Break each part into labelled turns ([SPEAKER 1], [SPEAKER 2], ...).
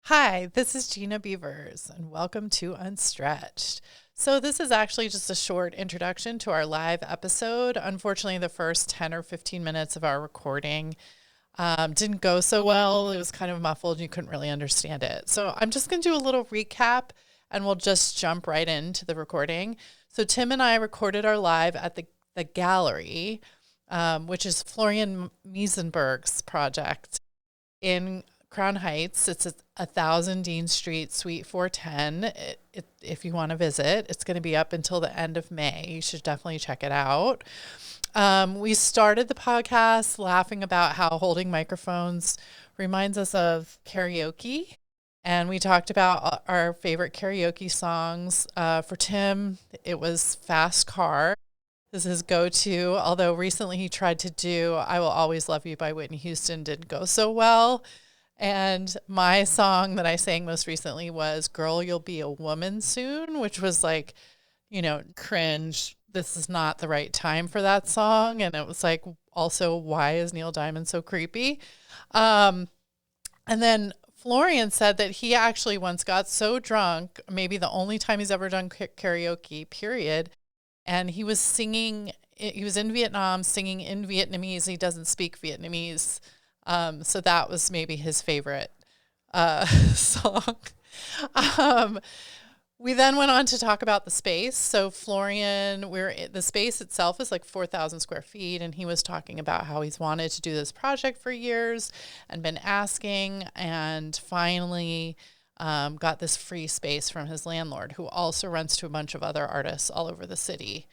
[SPEAKER 1] Hi, this is Gina Beavers, and welcome to Unstretched. So, this is actually just a short introduction to our live episode. Unfortunately, the first 10 or 15 minutes of our recording didn't go so well. It was kind of muffled, you couldn't really understand it. So, I'm just going to do a little recap and we'll just jump right into the recording. So, Tim and I recorded our live at the Gallery, which is Florian Meisenberg's project in Crown Heights. It's 1,000 Dean Street, Suite 410. If you want to visit, it's going to be up until the end of May. You should definitely check it out. We started the podcast laughing about how holding microphones reminds us of karaoke. And we talked about our favorite karaoke songs. For Tim, it was Fast Car. This is his go-to, although recently he tried to do I Will Always Love You by Whitney Houston. Didn't go so well. And my song that I sang most recently was Girl, You'll Be a Woman Soon, which was like, cringe. This is not the right time for that song. And it was like, also, why is Neil Diamond so creepy? And then Florian said that he actually once got so drunk, maybe the only time he's ever done karaoke, period. And he was in Vietnam singing in Vietnamese. He doesn't speak Vietnamese. So that was maybe his favorite song. We then went on to talk about the space. So Florian, the space itself is like 4,000 square feet, and he was talking about how he's wanted to do this project for years and been asking, and finally got this free space from his landlord, who also rents to a bunch of other artists all over the city.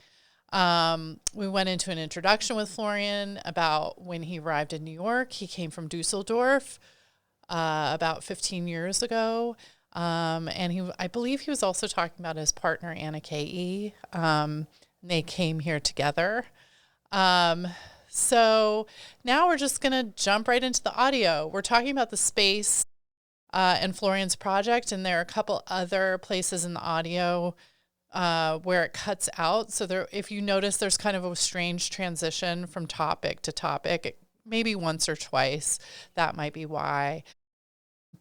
[SPEAKER 1] We went into an introduction with Florian about when he arrived in New York. He came from Dusseldorf about 15 years ago. And I believe he was also talking about his partner, Anna K.E. They came here together. So now we're just going to jump right into the audio. We're talking about the space and Florian's project, and there are a couple other places in the audio where it cuts out. So there, if you notice, there's kind of a strange transition from topic to topic, maybe once or twice. That might be why.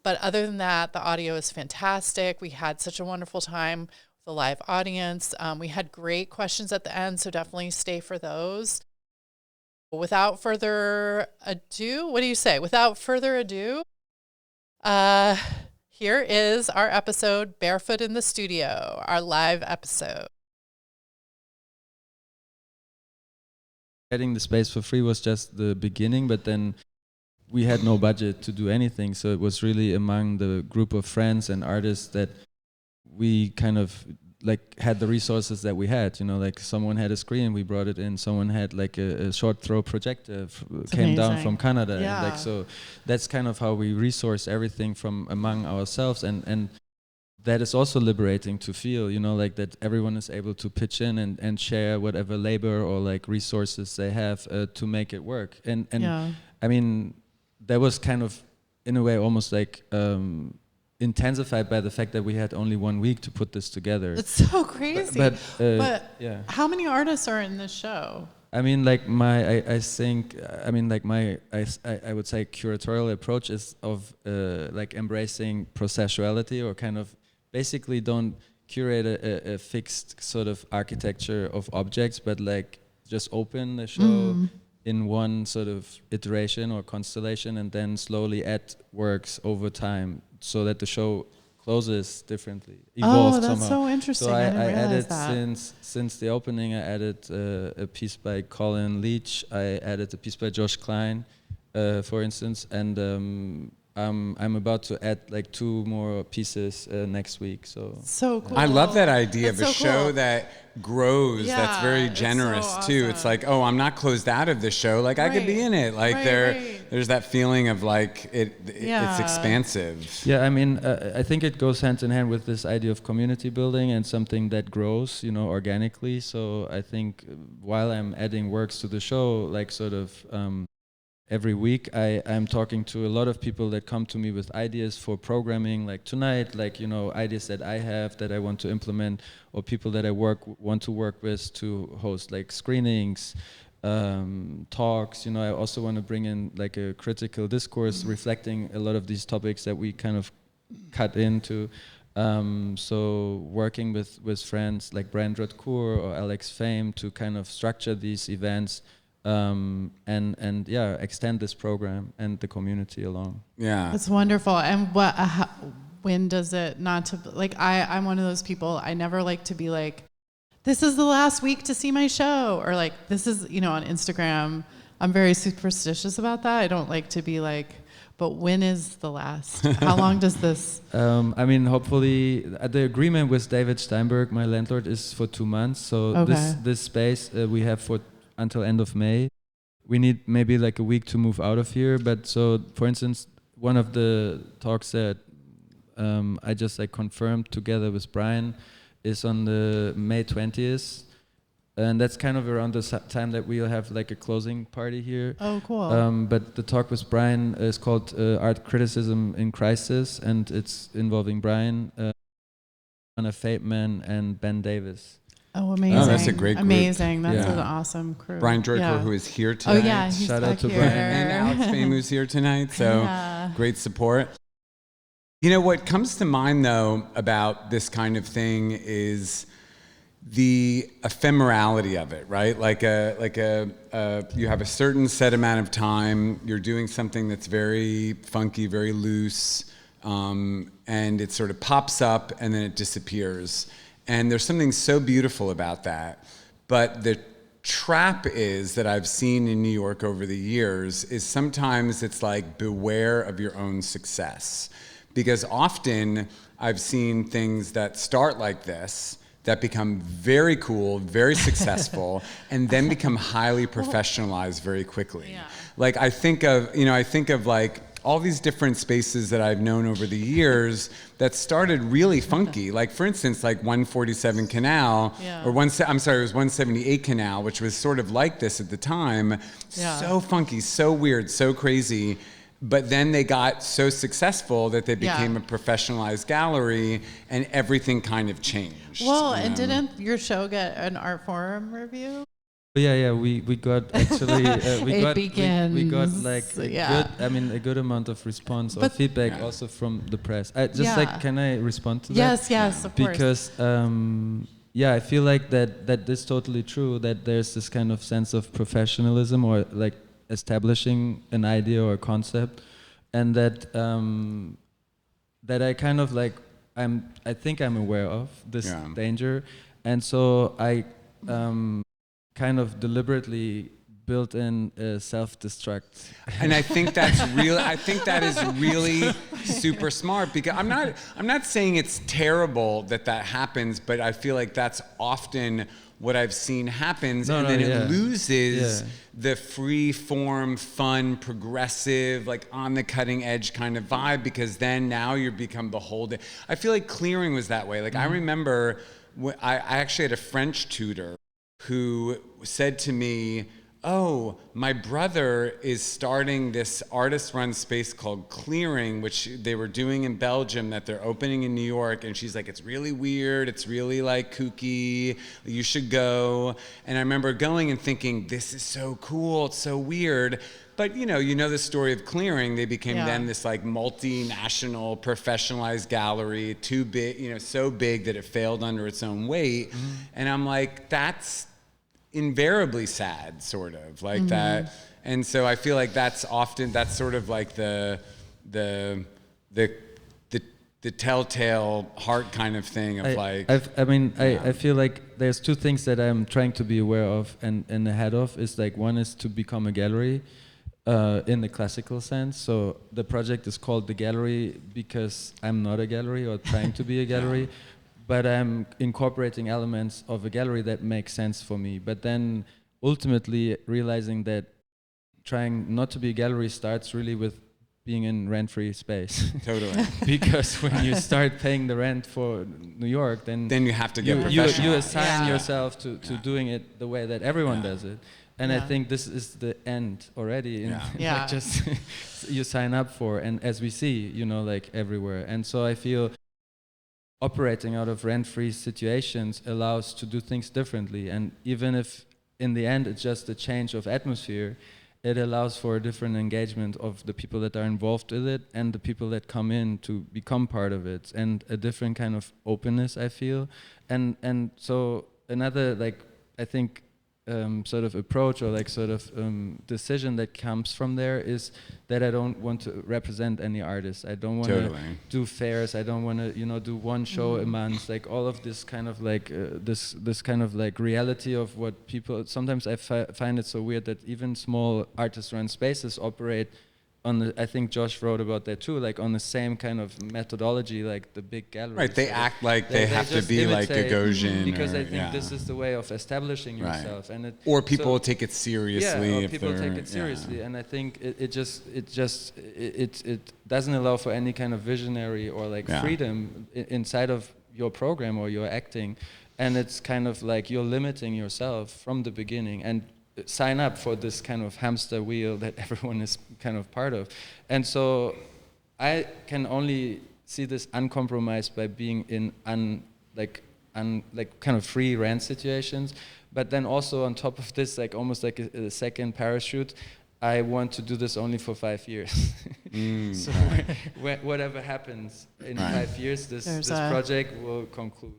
[SPEAKER 1] But other than that, the audio is fantastic. We had such a wonderful time with the live audience. We had great questions at the end, so definitely stay for those. Without further ado, what do you say? Without further ado, here is our episode, Barefoot in the Studio, our live episode.
[SPEAKER 2] Getting the space for free was just the beginning, but then we had no budget to do anything. So it was really among the group of friends and artists that we kind of like had the resources that we had, like someone had a screen, we brought it in, someone had like a short throw projector, came down from Canada.
[SPEAKER 1] Yeah.
[SPEAKER 2] And so that's kind of how we resource everything from among ourselves. And that is also liberating to feel, like that everyone is able to pitch in and share whatever labor or like resources they have to make it work. And I mean, that was kind of, in a way, almost like intensified by the fact that we had only 1 week to put this together.
[SPEAKER 1] It's so crazy.
[SPEAKER 2] But
[SPEAKER 1] yeah. How many artists are in this show?
[SPEAKER 2] I mean, like I would say curatorial approach is of like embracing processuality, or kind of basically don't curate a fixed sort of architecture of objects, but like just open the show in one sort of iteration or constellation, and then slowly add works over time so that the show closes differently, evolves somehow.
[SPEAKER 1] Oh, that's so interesting.
[SPEAKER 2] So I
[SPEAKER 1] realize
[SPEAKER 2] added
[SPEAKER 1] that.
[SPEAKER 2] since the opening, I added a piece by Colin Leach. I added a piece by Josh Klein, for instance, and I'm about to add like 2 more pieces next week.
[SPEAKER 1] So cool.
[SPEAKER 3] I love that idea
[SPEAKER 1] That's
[SPEAKER 3] of a
[SPEAKER 1] so
[SPEAKER 3] show
[SPEAKER 1] cool.
[SPEAKER 3] that grows.
[SPEAKER 1] Yeah,
[SPEAKER 3] that's very
[SPEAKER 1] it's
[SPEAKER 3] generous
[SPEAKER 1] so
[SPEAKER 3] too.
[SPEAKER 1] awesome.
[SPEAKER 3] It's like, oh, I'm not closed out of the show. Like I could be in it. Like there's that feeling of like it's expansive.
[SPEAKER 2] Yeah, I mean, I think it goes hand in hand with this idea of community building and something that grows, organically. So I think while I'm adding works to the show, like sort of every week, I'm talking to a lot of people that come to me with ideas for programming, like tonight, like, ideas that I have that I want to implement, or people that I want to work with to host like screenings, talks. I also want to bring in like a critical discourse reflecting a lot of these topics that we kind of cut into. So working with friends like Brand Rodcourt or Alex Fame to kind of structure these events and extend this program and the community along.
[SPEAKER 3] Yeah,
[SPEAKER 1] it's wonderful. And when does it not to like? I'm one of those people. I never like to be like, this is the last week to see my show, or like this is on Instagram. I'm very superstitious about that. I don't like to be like, but when is the last? How long does this?
[SPEAKER 2] I mean, hopefully, the agreement with David Steinberg, my landlord, is for 2 months. So this space we have for until end of May. We need maybe like a week to move out of here. But so, for instance, one of the talks that I just like confirmed together with Brian is on the May 20th. And that's kind of around the time that we'll have like a closing party here.
[SPEAKER 1] Oh, cool.
[SPEAKER 2] But the talk with Brian is called Art Criticism in Crisis, and it's involving Brian, Anna Fateman, and Ben Davis.
[SPEAKER 1] Oh, amazing.
[SPEAKER 3] Oh, that's a great group.
[SPEAKER 1] Amazing. That's an awesome crew.
[SPEAKER 3] Brian Droker, who is here tonight.
[SPEAKER 1] Oh, yeah. He's
[SPEAKER 2] Shout out to
[SPEAKER 1] here.
[SPEAKER 2] Brian.
[SPEAKER 3] And Alex Fame, who's here tonight. So great support. What comes to mind, though, about this kind of thing is the ephemerality of it, right? You have a certain set amount of time, you're doing something that's very funky, very loose, and it sort of pops up and then it disappears. And there's something so beautiful about that. But the trap is that I've seen in New York over the years is sometimes it's like beware of your own success. Because often I've seen things that start like this that become very cool, very successful, and then become highly professionalized very quickly.
[SPEAKER 1] Yeah.
[SPEAKER 3] Like I think of like all these different spaces that I've known over the years that started really funky. Like for instance, like 147 Canal, or it was 178 Canal, which was sort of like this at the time.
[SPEAKER 1] Yeah.
[SPEAKER 3] So funky, so weird, so crazy. But then they got so successful that they became a professionalized gallery, and everything kind of changed.
[SPEAKER 1] Well, and didn't your show get an art forum review?
[SPEAKER 2] Yeah, we got actually we got like a good amount of response or feedback also from the press. Can I respond to that?
[SPEAKER 1] Yes, of course.
[SPEAKER 2] Because I feel like that is totally true, that there's this kind of sense of professionalism or like establishing an idea or a concept, and that I kind of like I think I'm aware of this danger, and so I kind of deliberately built in a self-destruct.
[SPEAKER 3] And I think that's real. I think that is really super smart, because I'm not saying it's terrible that happens, but I feel like that's often what I've seen happens, it loses the free form, fun, progressive, like on the cutting edge kind of vibe, because then now you become beholden. I feel like clearing was that way. Like I remember I actually had a French tutor who said to me, oh, my brother is starting this artist-run space called Clearing, which they were doing in Belgium, that they're opening in New York. And she's like, it's really weird. It's really like kooky. You should go. And I remember going and thinking, this is so cool. It's so weird. But you know the story of Clearing. They became then this like multinational, professionalized gallery, too big, so big that it failed under its own weight. And I'm like, that's invariably sad, sort of like that. And so I feel like that's sort of like the telltale heart kind of thing of
[SPEAKER 2] I feel like there's two things that I'm trying to be aware of and ahead of. Is like, one is to become a gallery in the classical sense. So the project is called The Gallery because I'm not a gallery or trying to be a gallery. But I'm incorporating elements of a gallery that make sense for me. But then ultimately realizing that trying not to be a gallery starts really with being in rent-free space.
[SPEAKER 3] Totally.
[SPEAKER 2] Because when you start paying the rent for New York, then
[SPEAKER 3] you have to get professional.
[SPEAKER 2] You assign yourself to doing it the way that everyone does it. And I think this is the end already. Like just you sign up for, and as we see, like everywhere. And so I feel operating out of rent-free situations allows to do things differently. And even if in the end it's just a change of atmosphere, it allows for a different engagement of the people that are involved with it and the people that come in to become part of it, and a different kind of openness, I feel. And so another, like, I think sort of approach or like sort of decision that comes from there is that I don't want to represent any artists. I don't want to do fairs. I don't want to, you know, do one show a month. Like all of this kind of like this kind of like reality of what people. Sometimes I find it so weird that even small artist-run spaces operate on the, I think Josh wrote about that too, like on the same kind of methodology like the big galleries.
[SPEAKER 3] Right, they act like they have to be like Gagosian.
[SPEAKER 2] Because I think this is the way of establishing yourself.
[SPEAKER 3] Right.
[SPEAKER 2] And it,
[SPEAKER 3] or people take it seriously.
[SPEAKER 2] Yeah, or people take it seriously. And I think it doesn't allow for any kind of visionary or like freedom inside of your program or your acting. And it's kind of like you're limiting yourself from the beginning. And sign up for this kind of hamster wheel that everyone is kind of part of. And so I can only see this uncompromised by being in kind of free rent situations. But then also on top of this, like almost like a second parachute, I want to do this only for 5 years. So whatever happens in 5 years, this project will conclude.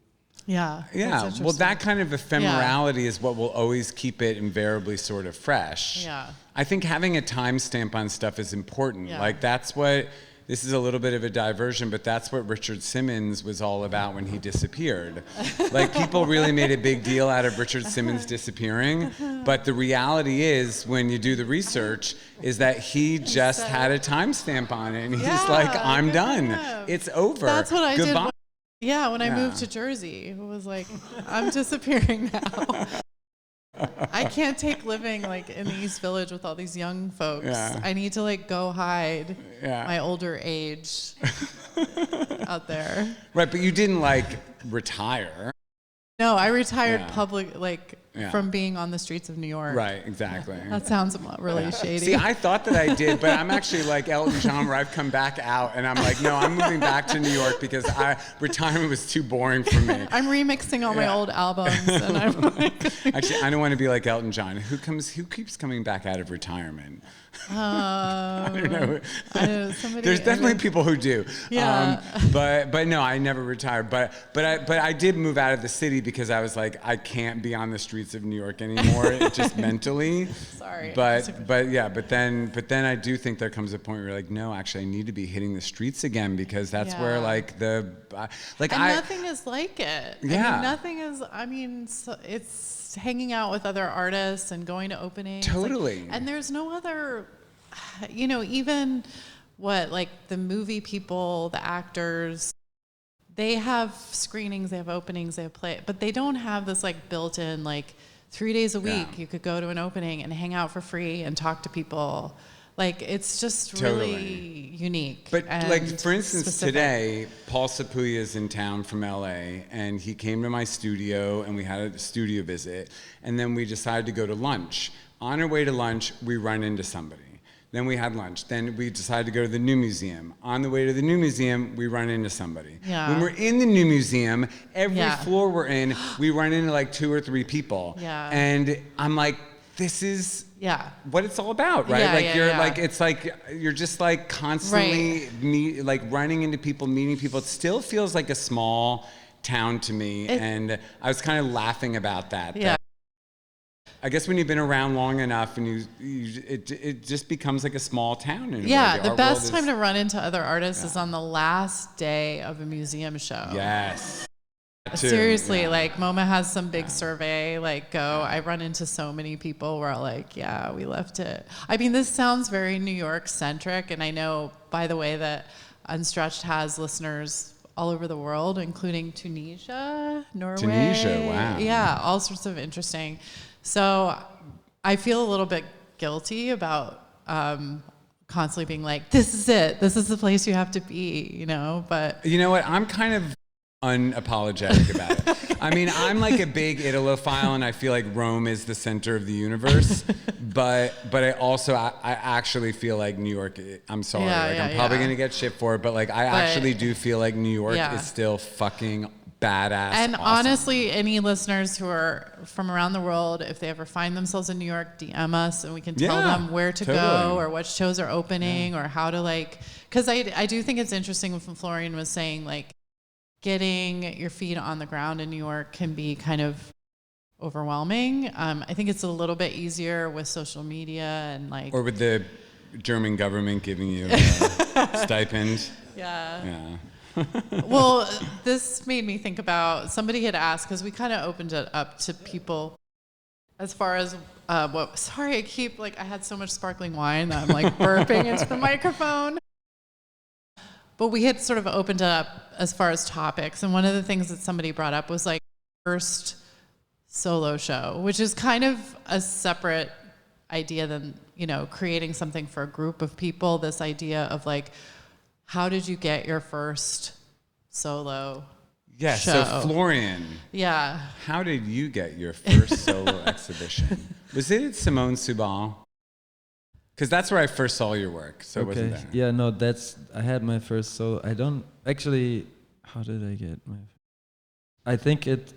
[SPEAKER 1] Yeah.
[SPEAKER 3] Yeah. Well, that kind of ephemerality is what will always keep it invariably sort of fresh.
[SPEAKER 1] Yeah.
[SPEAKER 3] I think having a timestamp on stuff is important.
[SPEAKER 1] Yeah.
[SPEAKER 3] Like that's what, this is a little bit of a diversion, but that's what Richard Simmons was all about when he disappeared. Like people really made a big deal out of Richard Simmons disappearing, but the reality is when you do the research is that he just had a timestamp on it and he's like, I'm done. It's over.
[SPEAKER 1] That's what I
[SPEAKER 3] Goodbye.
[SPEAKER 1] did. When I moved to Jersey, it was like, I'm disappearing now. I can't take living like in the East Village with all these young folks.
[SPEAKER 3] Yeah.
[SPEAKER 1] I need to like go hide my older age out there.
[SPEAKER 3] Right, but you didn't like retire.
[SPEAKER 1] No, I retired from being on the streets of New York.
[SPEAKER 3] Right, exactly.
[SPEAKER 1] That sounds really shady.
[SPEAKER 3] See, I thought that I did, but I'm actually like Elton John where I've come back out and I'm like, no, I'm moving back to New York because retirement was too boring for me.
[SPEAKER 1] I'm remixing all my old albums and I'm like
[SPEAKER 3] actually, I don't want to be like Elton John. Who keeps coming back out of retirement? I don't know. There's definitely people who do.
[SPEAKER 1] Yeah.
[SPEAKER 3] But no, I never retired. But I did move out of the city because I was like, I can't be on the streets of New York anymore, just mentally.
[SPEAKER 1] Sorry.
[SPEAKER 3] But then I do think there comes a point where you're like, no, actually, I need to be hitting the streets again because that's where
[SPEAKER 1] nothing is like it.
[SPEAKER 3] Yeah.
[SPEAKER 1] Nothing is. It's hanging out with other artists and going to openings.
[SPEAKER 3] Totally.
[SPEAKER 1] And there's no other, even the movie people, the actors, they have screenings, they have openings, they have play, but they don't have this like built-in 3 days a week you could go to an opening and hang out for free and talk to people. Like it's just really unique.
[SPEAKER 3] But for instance,
[SPEAKER 1] specific.
[SPEAKER 3] today, Paul Sapuya is in town from LA and he came to my studio and we had a studio visit and then we decided to go to lunch. On our way to lunch, we run into somebody. Then we had lunch. Then we decided to go to the new museum. On the way to the new museum, we run into somebody.
[SPEAKER 1] Yeah.
[SPEAKER 3] When we're in the new museum, every floor we're in, we run into like 2 or 3 people.
[SPEAKER 1] Yeah.
[SPEAKER 3] And I'm like, this is what it's all about, right? It's like you're just like constantly running into people, meeting people. It still feels like a small town to me, and I was kind of laughing about that.
[SPEAKER 1] Yeah.
[SPEAKER 3] I guess when you've been around long enough, and it just becomes like a small town. In
[SPEAKER 1] the best time to run into other artists is on the last day of a museum show.
[SPEAKER 3] Yes.
[SPEAKER 1] Seriously, MoMA has some big survey, I run into so many people where we left it. I mean, this sounds very New York centric, and I know, by the way, that Unstretched has listeners all over the world, including Tunisia, Norway.
[SPEAKER 3] Tunisia, wow.
[SPEAKER 1] Yeah, all sorts of interesting. So I feel a little bit guilty about constantly being like, this is it. This is the place you have to be, but. You
[SPEAKER 3] know what? I'm kind of unapologetic about it. I mean, I'm like a big Italophile and I feel like Rome is the center of the universe, but I actually feel like New York, I'm sorry, I'm probably going to get shit for it, but I actually do feel like New York is still fucking badass.
[SPEAKER 1] And
[SPEAKER 3] awesome.
[SPEAKER 1] honestly, any listeners who are from around the world, if they ever find themselves in New York, DM us and we can tell them where to go or what shows are opening or how to because I do think it's interesting when Florian was saying getting your feet on the ground in New York can be kind of overwhelming. I think it's a little bit easier with social media and
[SPEAKER 3] or with the German government giving you a stipend.
[SPEAKER 1] Yeah. Well, this made me think about, somebody had asked, because we kind of opened it up to people as far as sorry, I had so much sparkling wine that I'm burping into the microphone. But we had sort of opened it up as far as topics. And one of the things that somebody brought up was first solo show, which is kind of a separate idea than, creating something for a group of people. This idea of how did you get your first solo show?
[SPEAKER 3] So Florian.
[SPEAKER 1] Yeah.
[SPEAKER 3] How did you get your first solo exhibition? Was it at Simone Soubal? Because that's where I first saw your work. So it wasn't there.
[SPEAKER 2] Yeah, no, I had my first solo. I don't actually. How did I get my? I think it.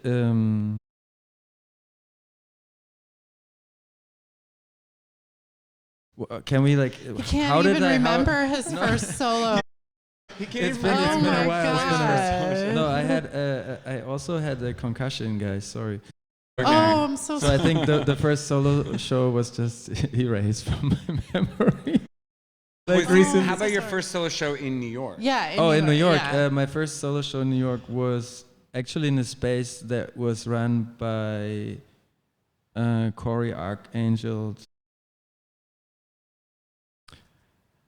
[SPEAKER 2] Can we
[SPEAKER 1] He can't even remember his first solo.
[SPEAKER 2] It's been a while. No, I also had a concussion, guys. Sorry.
[SPEAKER 3] Okay.
[SPEAKER 1] Oh, I'm so
[SPEAKER 2] sorry. So I think the first solo show was just erased from my memory.
[SPEAKER 3] How about your first solo show in New York?
[SPEAKER 1] Yeah.
[SPEAKER 2] In New York.
[SPEAKER 1] Yeah.
[SPEAKER 2] My first solo show in New York was actually in a space that was run by Corey Archangel.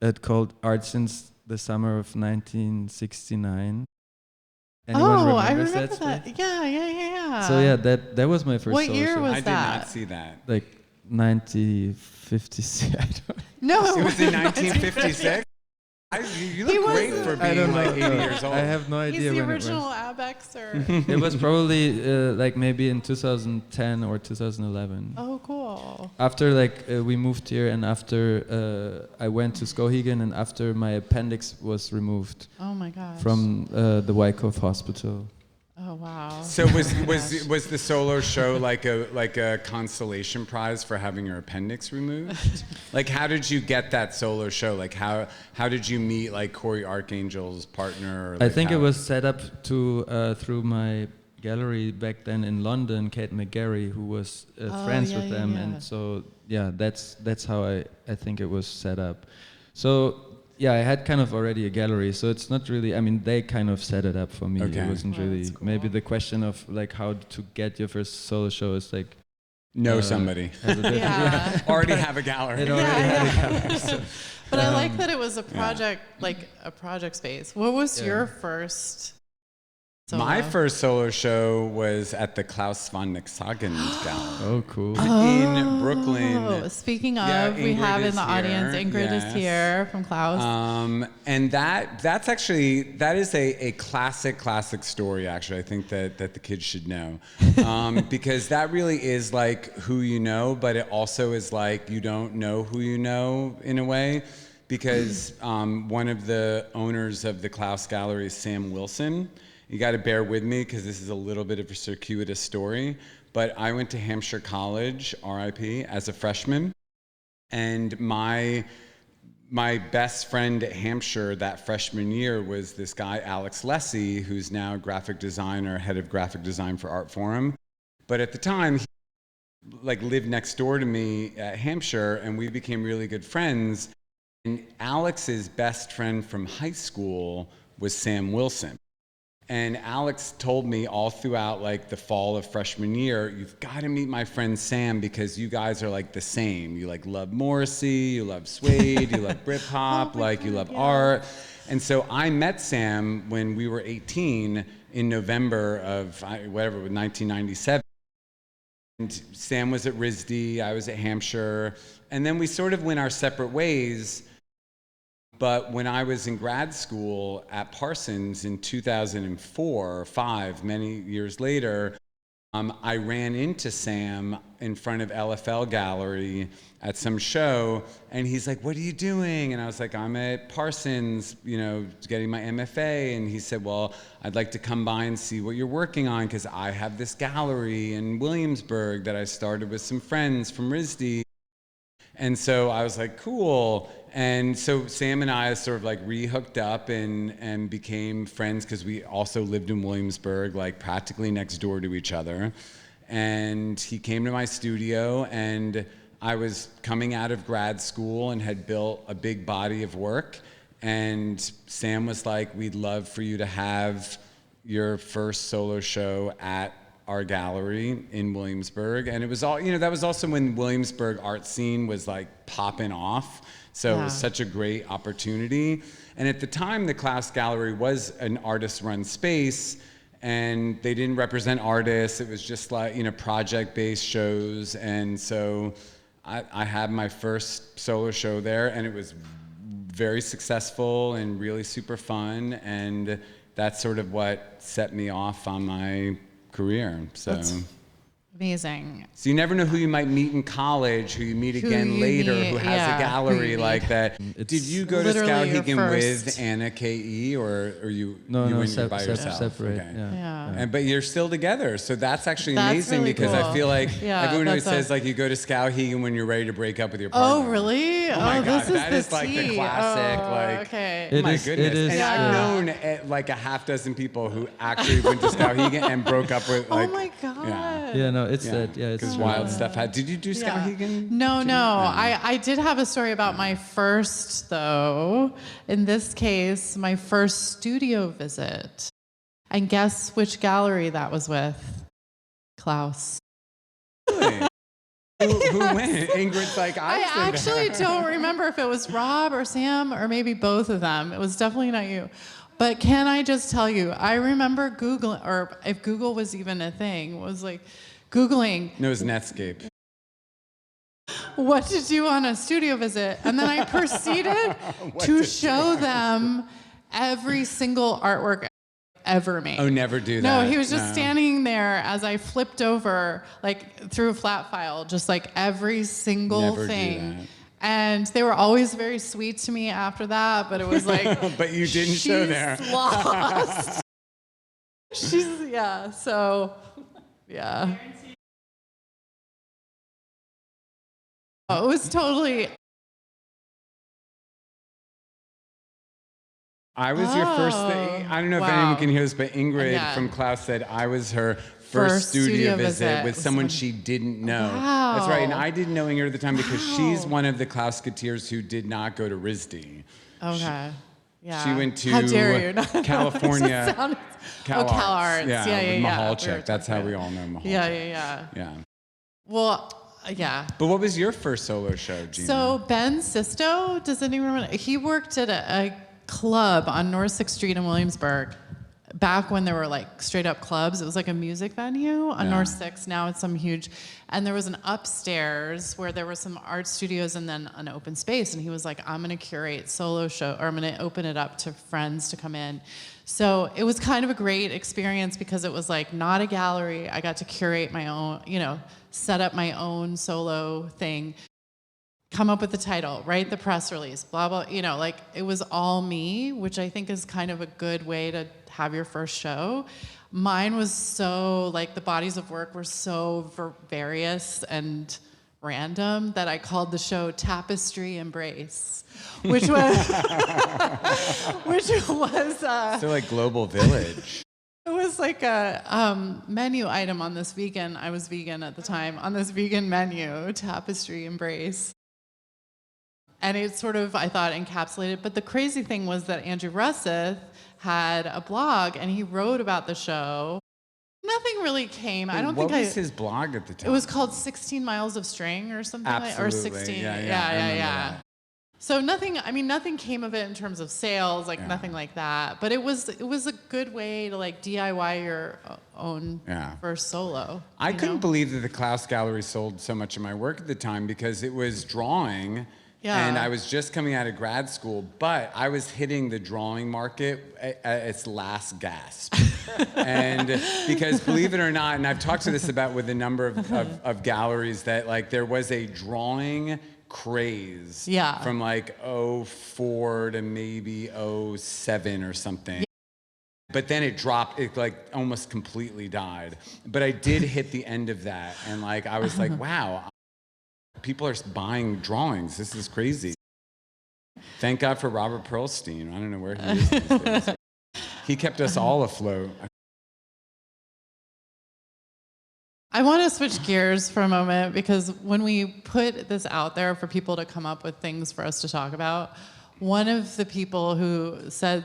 [SPEAKER 2] It called Art Since the Summer of 1969. Anyone
[SPEAKER 1] I
[SPEAKER 2] remembers
[SPEAKER 1] remember
[SPEAKER 2] that.
[SPEAKER 1] that. Yeah.
[SPEAKER 2] So yeah, that was my first.
[SPEAKER 1] What
[SPEAKER 2] solo
[SPEAKER 1] year
[SPEAKER 2] show.
[SPEAKER 1] was
[SPEAKER 3] I
[SPEAKER 1] that?
[SPEAKER 3] did not see that.
[SPEAKER 2] 1956. I don't.
[SPEAKER 1] No,
[SPEAKER 3] It was in 1956. You look great for being 80 years old.
[SPEAKER 2] I have no idea
[SPEAKER 1] He's the
[SPEAKER 2] when
[SPEAKER 1] original
[SPEAKER 2] it was.
[SPEAKER 1] Abex, or
[SPEAKER 2] It was probably maybe in 2010 or 2011.
[SPEAKER 1] Oh, cool.
[SPEAKER 2] After we moved here, and after I went to Skowhegan, and after my appendix was removed.
[SPEAKER 1] Oh my gosh.
[SPEAKER 2] From the Wyckoff Hospital.
[SPEAKER 1] Oh wow.
[SPEAKER 3] So was the solo show like a consolation prize for having your appendix removed? How did you get that solo show? How did you meet Corey Archangel's partner?
[SPEAKER 2] I think it was set up through my gallery back then in London, Kate McGarry, who was friends with them, and so that's how I think it was set up. So. Yeah, I had kind of already a gallery, so it's not really. I mean, they kind of set it up for me.
[SPEAKER 3] Okay.
[SPEAKER 2] It wasn't really.
[SPEAKER 1] Cool.
[SPEAKER 2] Maybe the question of how to get your first solo show is
[SPEAKER 3] know somebody.
[SPEAKER 1] Yeah.
[SPEAKER 3] Already have a gallery.
[SPEAKER 2] It already had a gallery. So,
[SPEAKER 1] But I like that it was a project, a project space. What was your first solo?
[SPEAKER 3] My first solo show was at the Klaus von Nichtssagend Gallery.
[SPEAKER 2] Oh, cool.
[SPEAKER 3] In Brooklyn.
[SPEAKER 1] Speaking of,
[SPEAKER 3] Yeah,
[SPEAKER 1] we
[SPEAKER 3] Ingrid
[SPEAKER 1] have in
[SPEAKER 3] is
[SPEAKER 1] the audience,
[SPEAKER 3] here.
[SPEAKER 1] Ingrid
[SPEAKER 3] Yes.
[SPEAKER 1] is here from Klaus.
[SPEAKER 3] And that is a classic story, actually. I think that the kids should know. Because that really is who you know, but it also is you don't know who you know in a way. Because one of the owners of the Klaus Gallery is Sam Wilson. You got to bear with me because this is a little bit of a circuitous story. But I went to Hampshire College, RIP, as a freshman. And my best friend at Hampshire that freshman year was this guy, Alex Lessy, who's now a graphic designer, head of graphic design for Art Forum. But at the time, he lived next door to me at Hampshire, and we became really good friends. And Alex's best friend from high school was Sam Wilson. And Alex told me all throughout the fall of freshman year, you've got to meet my friend Sam because you guys are the same. You love Morrissey, you love Suede, you love Britpop, you love art. And so I met Sam when we were 18 in November of 1997. And Sam was at RISD, I was at Hampshire. And then we sort of went our separate ways. But when I was in grad school at Parsons in 2004 or 5, many years later, I ran into Sam in front of LFL Gallery at some show, and he's like, "What are you doing?" And I was like, "I'm at Parsons, getting my MFA." And he said, "Well, I'd like to come by and see what you're working on, because I have this gallery in Williamsburg that I started with some friends from RISD." And so I was like, "Cool." And so Sam and I sort of like re-hooked up and became friends, because we also lived in Williamsburg, like practically next door to each other. And he came to my studio, and I was coming out of grad school and had built a big body of work. And Sam was like, "We'd love for you to have your first solo show at our gallery in Williamsburg." And it was all, that was also when Williamsburg art scene was like popping off. So It was such a great opportunity. And at the time, the Klaus Gallery was an artist-run space, and they didn't represent artists. It was just like, project-based shows. And so I had my first solo show there, and it was very successful and really super fun. And that's sort of what set me off on my career. So
[SPEAKER 1] That's amazing.
[SPEAKER 3] So you never know who you might meet in college, who you meet again later, who has a gallery like that. Did you go to Skowhegan with Anna K.E. or you went by yourself?
[SPEAKER 2] Separate.
[SPEAKER 3] Okay.
[SPEAKER 2] Yeah.
[SPEAKER 3] But you're still together, so that's actually
[SPEAKER 1] That's
[SPEAKER 3] amazing,
[SPEAKER 1] really
[SPEAKER 3] because
[SPEAKER 1] cool.
[SPEAKER 3] I feel like everyone always
[SPEAKER 1] that's
[SPEAKER 3] says like you go to Skowhegan when you're ready to break up with your partner.
[SPEAKER 1] Oh, really?
[SPEAKER 3] Oh my God,
[SPEAKER 1] this is
[SPEAKER 3] that is like the classic.
[SPEAKER 1] Okay.
[SPEAKER 3] Oh my goodness.
[SPEAKER 2] It is,
[SPEAKER 3] and I've known like a half dozen people who actually went to Skowhegan and broke up with like.
[SPEAKER 1] Oh my God.
[SPEAKER 2] Yeah, no, it's that. Yeah, it's
[SPEAKER 3] because wild stuff had. Did you do Skowhegan?
[SPEAKER 1] No. I did have a story about my first, though. In this case, my first studio visit. And guess which gallery that was with? Klaus.
[SPEAKER 3] Really? Who went? Ingrid's like,
[SPEAKER 1] I actually don't remember if it was Rob or Sam or maybe both of them. It was definitely not you. But can I just tell you, I remember Googling, or if Google was even a thing, was like Googling.
[SPEAKER 3] No, it was Netscape.
[SPEAKER 1] What to do on a studio visit. And then I proceeded to show them every single artwork ever made.
[SPEAKER 3] Oh, never do that.
[SPEAKER 1] No, he was just standing there as I flipped over, like through a flat file, just like every single
[SPEAKER 3] Never
[SPEAKER 1] thing.
[SPEAKER 3] do that.
[SPEAKER 1] And they were always very sweet to me after that, but it was like,
[SPEAKER 3] but you didn't show there.
[SPEAKER 1] She's lost. So, yeah. Oh, it was totally.
[SPEAKER 3] I was your first thing. I don't know if anyone can hear this, but Ingrid from Klaus said I was her first studio visit with someone she didn't know.
[SPEAKER 1] Wow.
[SPEAKER 3] That's right, and I didn't know Ingrid at the time because she's one of the Klaus-keteers who did not go to RISD.
[SPEAKER 1] Okay.
[SPEAKER 3] She went to
[SPEAKER 1] How dare you?
[SPEAKER 3] California.
[SPEAKER 1] Cal Arts. Yeah.
[SPEAKER 3] Mahal check. That's how we all know Mahal check.
[SPEAKER 1] Yeah. Well, yeah.
[SPEAKER 3] But what was your first solo show, Gina?
[SPEAKER 1] So Ben Sisto, does anyone remember? He worked at a club on North 6th Street in Williamsburg. Back when there were like straight up clubs, it was like a music venue on North 6th. Now it's some huge, and there was an upstairs where there were some art studios and then an open space. And he was like, "I'm going to curate solo show, or I'm going to open it up to friends to come in." So it was kind of a great experience because it was like not a gallery. I got to curate my own, set up my own solo thing, come up with the title, write the press release, blah, blah, like it was all me, which I think is kind of a good way to have your first show. Mine was so, like, the bodies of work were so various and random that I called the show Tapestry Embrace, which was,
[SPEAKER 3] so like Global Village.
[SPEAKER 1] It was like a menu item on this vegan, I was vegan at the time, on this vegan menu, Tapestry Embrace. And it sort of, I thought, encapsulated. But the crazy thing was that Andrew Russeth had a blog, and he wrote about the show. Nothing really came.
[SPEAKER 3] What was his blog at the time?
[SPEAKER 1] It was called 16 Miles of String or something.
[SPEAKER 3] Absolutely.
[SPEAKER 1] Or 16.
[SPEAKER 3] Yeah.
[SPEAKER 1] So nothing came of it in terms of sales, nothing like that. But it was a good way to like DIY your own first solo.
[SPEAKER 3] I couldn't believe that the Klaus Gallery sold so much of my work at the time because it was drawing
[SPEAKER 1] Yeah.
[SPEAKER 3] And I was just coming out of grad school, but I was hitting the drawing market at its last gasp. And because believe it or not, and I've talked to this about with a number of galleries, that like there was a drawing craze from like '04 to maybe '07 or something. But then it dropped, it like almost completely died. But I did hit the end of that. And like, I was like, wow, people are buying drawings. This is crazy. Thank God for Robert Pearlstein. I don't know where he is these days. He kept us all afloat.
[SPEAKER 1] I want to switch gears for a moment, because when we put this out there for people to come up with things for us to talk about, one of the people who said,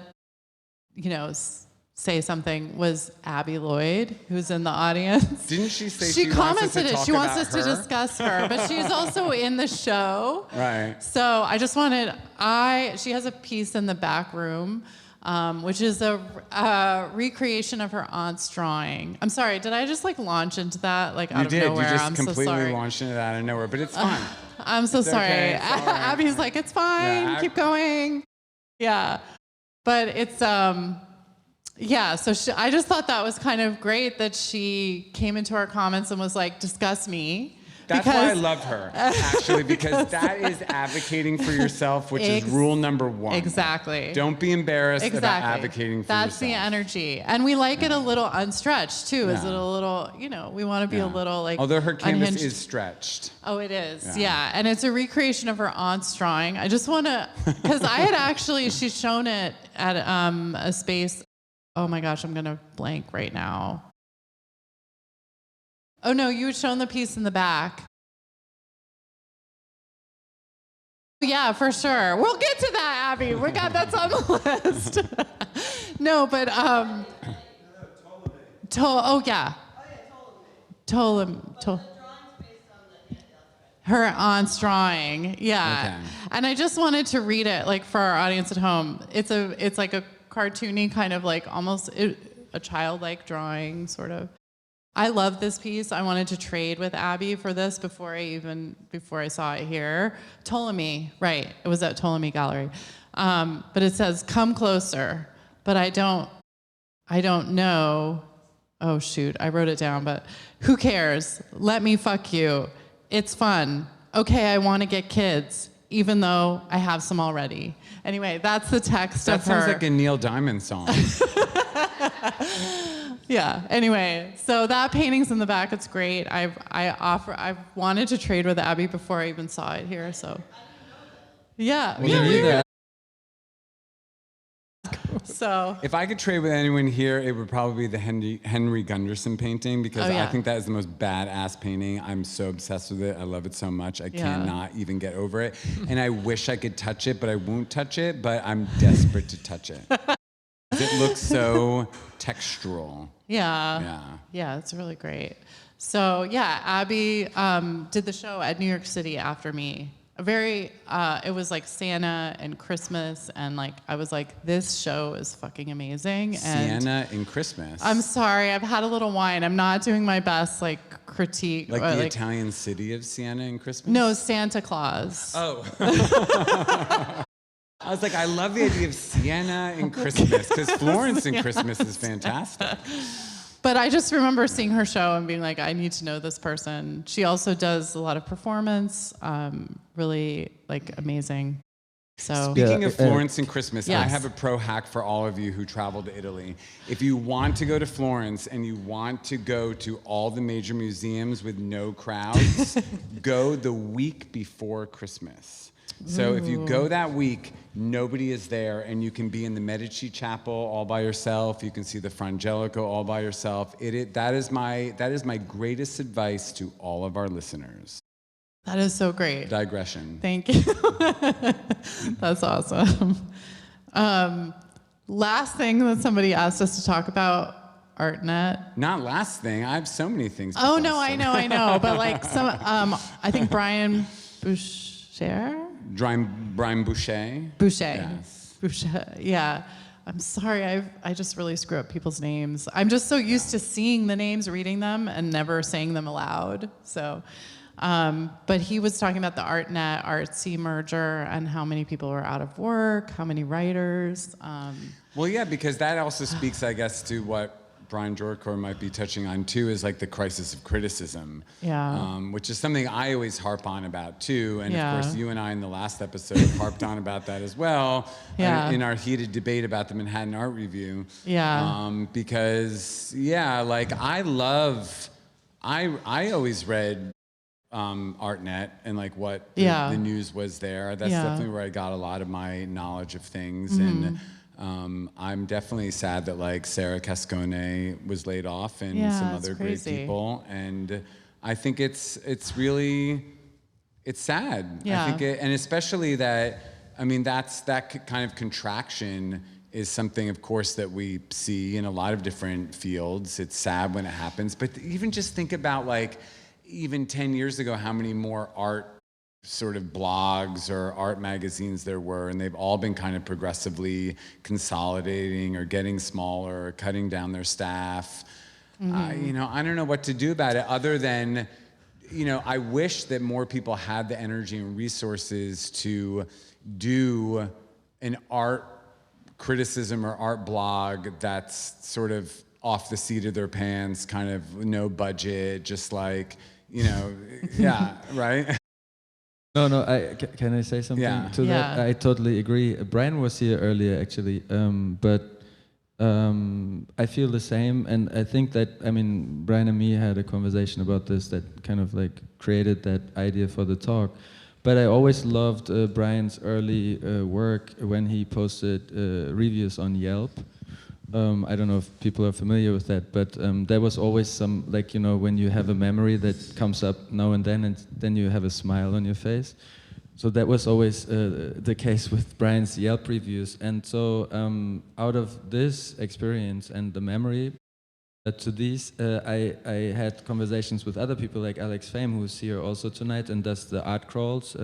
[SPEAKER 1] you know, say something was Abby Lloyd, who's in the audience.
[SPEAKER 3] Didn't she say
[SPEAKER 1] she commented it? She wants us
[SPEAKER 3] to
[SPEAKER 1] discuss her, but she's also in the show.
[SPEAKER 3] Right.
[SPEAKER 1] So I just wanted, she has a piece in the back room, which is a recreation of her aunt's drawing. I'm sorry, did I just like launch into that like out of nowhere?
[SPEAKER 3] You just
[SPEAKER 1] I'm
[SPEAKER 3] completely
[SPEAKER 1] so sorry.
[SPEAKER 3] launched into that out of nowhere, but it's fine.
[SPEAKER 1] I'm so sorry.
[SPEAKER 3] Okay, it's all right.
[SPEAKER 1] Abby's like, it's fine, keep going. Yeah, but it's yeah, so I just thought that was kind of great that she came into our comments and was like, discuss me.
[SPEAKER 3] That's why I love her, actually, because that is advocating for yourself, which is rule number one.
[SPEAKER 1] Exactly.
[SPEAKER 3] Don't be embarrassed about advocating for
[SPEAKER 1] That's
[SPEAKER 3] yourself.
[SPEAKER 1] the energy. And we like it a little unstretched, too. Is it a little, you know, we want to be a little, like,
[SPEAKER 3] although her canvas
[SPEAKER 1] unhinged.
[SPEAKER 3] is stretched.
[SPEAKER 1] Oh, it is. Yeah. And it's a recreation of her aunt's drawing. I just want to, because I had actually, she's shown it at a space. Oh, my gosh, I'm going to blank right now. Oh, no, you had shown the piece in the back. Yeah, for sure. We'll get to that, Abby. That's on the list. No, but, her aunt's drawing. Yeah. Okay. And I just wanted to read it, like, for our audience at home. It's like a cartoony kind of like almost a childlike drawing, sort of. I love this piece. I wanted to trade with Abby for this before I saw it here. Ptolemy, right? It was at Ptolemy Gallery, but it says, "Come closer." But I don't know. Oh shoot, I wrote it down. But who cares? Let me fuck you. It's fun. Okay, I want to get kids, even though I have some already. Anyway, that's the text of her.
[SPEAKER 3] That sounds like a Neil Diamond song.
[SPEAKER 1] Yeah. Anyway, so that painting's in the back. It's great. I've wanted to trade with Abby before I even saw it here. So, yeah. So,
[SPEAKER 3] if I could trade with anyone here, it would probably be the Henry Gunderson painting, because I think that is the most badass painting. I'm so obsessed with it. I love it so much. I cannot even get over it. And I wish I could touch it, but I won't touch it. But I'm desperate to touch it. It looks so textural.
[SPEAKER 1] Yeah, it's really great. So yeah, Abby did the show at New York City after me. It was like Santa and Christmas, and like I was like, this show is fucking amazing.
[SPEAKER 3] Santa and Christmas.
[SPEAKER 1] I'm sorry, I've had a little wine. I'm not doing my best like critique.
[SPEAKER 3] Like the Italian city of Santa and Christmas?
[SPEAKER 1] No, Santa Claus.
[SPEAKER 3] Oh. I was like, I love the idea of Siena and Christmas, because Florence and Christmas is fantastic.
[SPEAKER 1] But I just remember seeing her show and being like, I need to know this person. She also does a lot of performance, really like amazing. So
[SPEAKER 3] speaking of Florence and Christmas, I have a pro hack for all of you who travel to Italy. If you want to go to Florence and you want to go to all the major museums with no crowds, go the week before Christmas. So if you go that week, nobody is there, and you can be in the Medici Chapel all by yourself. You can see the Frangelico all by yourself. That is my greatest advice to all of our listeners.
[SPEAKER 1] That is so great.
[SPEAKER 3] Digression.
[SPEAKER 1] Thank you. That's awesome. Last thing that somebody asked us to talk about, ArtNet.
[SPEAKER 3] Not last thing. I have so many things.
[SPEAKER 1] Oh no, I know. But like I think Brian Boucher.
[SPEAKER 3] Brian Boucher.
[SPEAKER 1] Yes. Boucher. Yeah. I'm sorry. I just really screw up people's names. I'm just so used to seeing the names, reading them, and never saying them aloud. So, But he was talking about the ArtNet Artsy merger and how many people were out of work, how many writers.
[SPEAKER 3] Well, yeah, because that also speaks, I guess, to what Brian Jorkor might be touching on too, is like the crisis of criticism, which is something I always harp on about too. And of course, you and I in the last episode harped on about that as well in our heated debate about the Manhattan Art Review. Because like I always read ArtNet and like what the news was there. That's definitely where I got a lot of my knowledge of things. And I'm definitely sad that like Sarah Cascone was laid off and some other great people. And I think it's really sad. I think and especially that, I mean, that kind of contraction is something, of course, that we see in a lot of different fields. It's sad when it happens, but even just think about like, even 10 years ago, how many more art sort of blogs or art magazines there were, and they've all been kind of progressively consolidating or getting smaller or cutting down their staff. I don't know what to do about it other than, I wish that more people had the energy and resources to do an art criticism or art blog that's sort of off the seat of their pants, kind of no budget, just like, right?
[SPEAKER 2] No, can I say something to that? I totally agree. Brian was here earlier, actually, but I feel the same, and I think that, I mean, Brian and me had a conversation about this that kind of like created that idea for the talk. But I always loved Brian's early work when he posted reviews on Yelp. I don't know if people are familiar with that, but there was always some, like, when you have a memory that comes up now and then you have a smile on your face. So that was always the case with Brian's Yelp reviews. And so out of this experience and the memory to these, I had conversations with other people like Alex Fame, who's here also tonight and does the art crawls.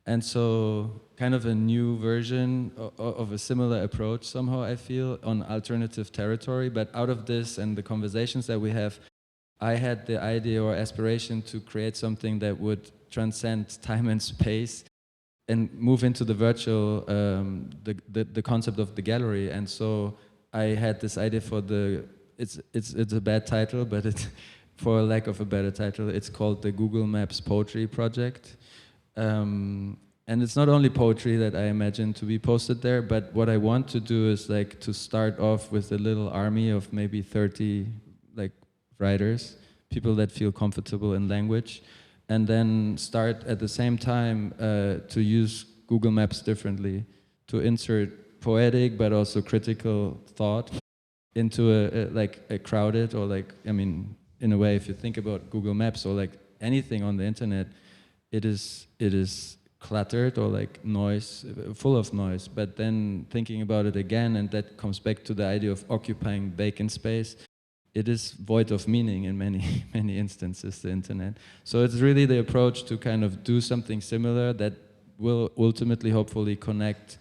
[SPEAKER 2] And so kind of a new version of a similar approach somehow, I feel, on alternative territory. But out of this and the conversations that we have, I had the idea or aspiration to create something that would transcend time and space and move into the virtual, the concept of the gallery. And so I had this idea for it's a bad title, but for lack of a better title, it's called the Google Maps Poetry Project. And it's not only poetry that I imagine to be posted there, but what I want to do is like to start off with a little army of maybe 30 like writers, people that feel comfortable in language, and then start at the same time to use Google Maps differently, to insert poetic but also critical thought into a crowded, or like, I mean, in a way, if you think about Google Maps or like anything on the internet, it is cluttered or like noise, full of noise. But then thinking about it again, and that comes back to the idea of occupying vacant space, it is void of meaning in many, many instances, the internet. So it's really the approach to kind of do something similar that will ultimately, hopefully, connect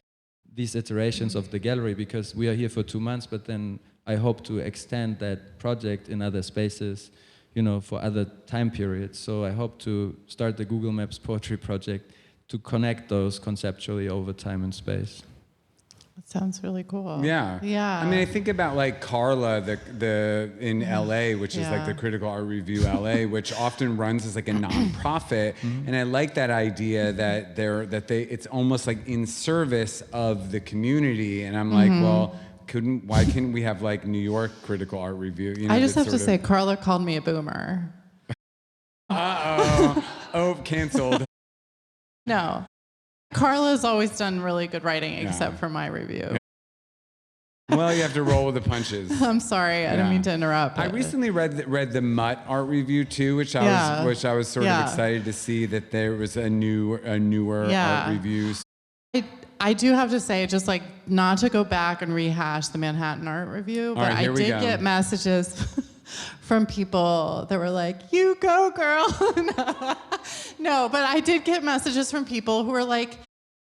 [SPEAKER 2] these iterations of the gallery, because we are here for 2 months, but then I hope to extend that project in other spaces, for other time periods. So I hope to start the Google Maps Poetry Project to connect those conceptually over time and space.
[SPEAKER 1] That sounds really cool.
[SPEAKER 3] Yeah.
[SPEAKER 1] Yeah.
[SPEAKER 3] I mean, I think about like Carla, the in LA, which is like the Critical Art Review LA, which often runs as like a nonprofit. And I like that idea that it's almost like in service of the community. And I'm like, well, why couldn't we have like New York Critical Art Review?
[SPEAKER 1] I just have to say, Carla called me a boomer.
[SPEAKER 3] Oh, canceled.
[SPEAKER 1] No. Carla's always done really good writing, except for my review.
[SPEAKER 3] Well, you have to roll with the punches.
[SPEAKER 1] I'm sorry, I didn't mean to interrupt.
[SPEAKER 3] I recently read the Mutt art review too, which I was sort of excited to see that there was a newer art review.
[SPEAKER 1] I do have to say, just like not to go back and rehash the Manhattan Art Review, but I did get messages from people that were like, "You go, girl." No, but I did get messages from people who were like,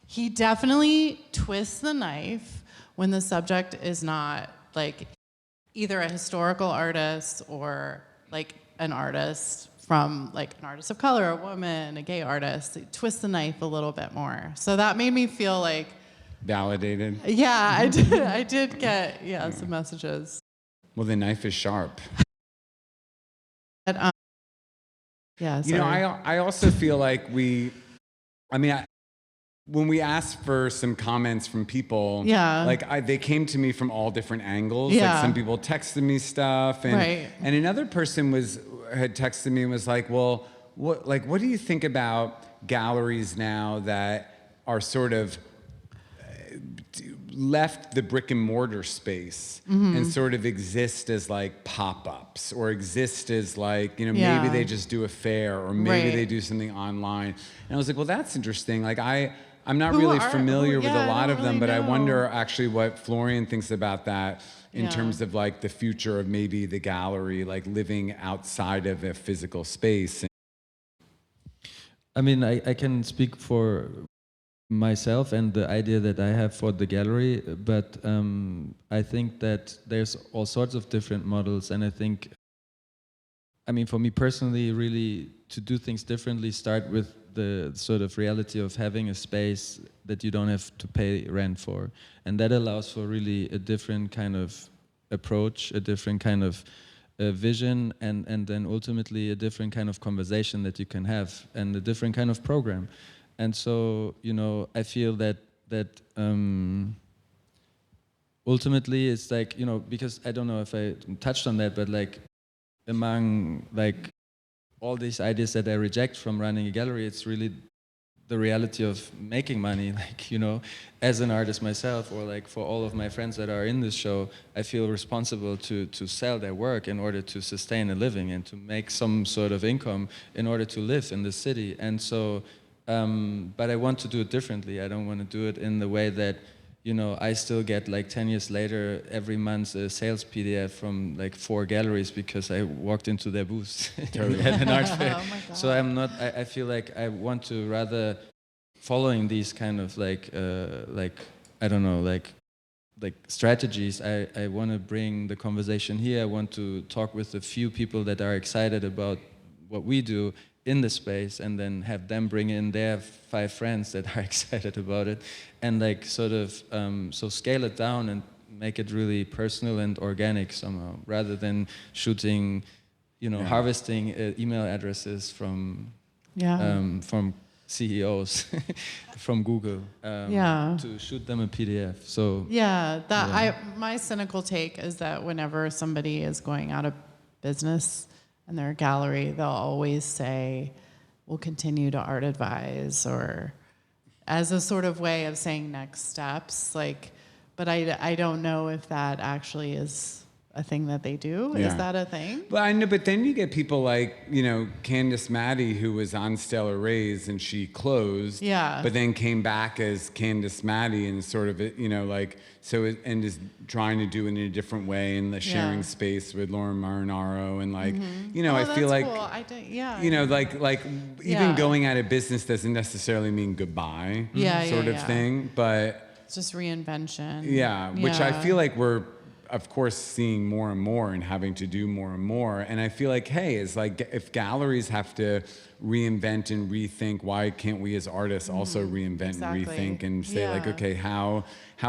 [SPEAKER 1] he definitely twists the knife when the subject is not like either a historical artist or like an artist from like an artist of color, a woman, a gay artist, twist the knife a little bit more. So that made me feel like
[SPEAKER 3] Validated.
[SPEAKER 1] yeah, I did get some messages.
[SPEAKER 3] Well, the knife is sharp.
[SPEAKER 1] But, yeah, sorry.
[SPEAKER 3] You know, I also feel like when we asked for some comments from people, they came to me from all different angles.
[SPEAKER 1] Yeah.
[SPEAKER 3] Like some people texted me stuff, and another person had texted me and was like, "Well, what do you think about galleries now that are sort of left the brick and mortar space and sort of exist as like pop-ups or exist as like, you know, maybe they just do a fair or maybe they do something online." And I was like, well, that's interesting. Like I'm not really familiar with a lot of them, but I wonder actually what Florian thinks about that in terms of like the future of maybe the gallery, like living outside of a physical space.
[SPEAKER 2] I mean, I can speak for myself and the idea that I have for the gallery, but I think that there's all sorts of different models, and I think, I mean, for me personally, really to do things differently, start with the sort of reality of having a space that you don't have to pay rent for, and that allows for really a different kind of approach, a different kind of vision, and then ultimately a different kind of conversation that you can have, and a different kind of program. And so, you know, I feel that ultimately it's like, you know, because I don't know if I touched on that, but like among like all these ideas that I reject from running a gallery, it's really the reality of making money. Like, you know, as an artist myself, or like for all of my friends that are in this show, I feel responsible to sell their work in order to sustain a living and to make some sort of income in order to live in the city. And so, but I want to do it differently. I don't want to do it in the way that, you know, I still get like 10 years later every month a sales PDF from like 4 galleries because I walked into their booths at an art fair.
[SPEAKER 1] Oh my God.
[SPEAKER 2] So I'm not, I feel like I want to rather following these kind of like I don't know, like strategies. I want to bring the conversation here. I want to talk with a few people that are excited about what we do in the space, and then have them bring in their 5 friends that are excited about it, and like sort of so scale it down and make it really personal and organic somehow, rather than shooting, you know, harvesting email addresses from CEOs from Google to shoot them a PDF. So
[SPEAKER 1] my cynical take is that whenever somebody is going out of business and they're a gallery, they'll always say, we'll continue to art advise, or as a sort of way of saying next steps. Like, but I don't know if that actually is a thing that they do.
[SPEAKER 3] Yeah.
[SPEAKER 1] Is that a thing?
[SPEAKER 3] Well, I know, but then you get people like, you know, Candice Maddie, who was on Stellar Rays and she closed, but then came back as Candice Maddie and sort of, you know, like, and is trying to do it in a different way, and the sharing space with Lauren Marinaro, and like, you know, I feel like,
[SPEAKER 1] cool.
[SPEAKER 3] you know, like even going out of business doesn't necessarily mean goodbye, sort of thing, but
[SPEAKER 1] it's just reinvention.
[SPEAKER 3] Which I feel like we're, of course, seeing more and more and having to do more and more. And I feel like, hey, it's like if galleries have to reinvent and rethink, why can't we as artists also reinvent and rethink and say like, okay, how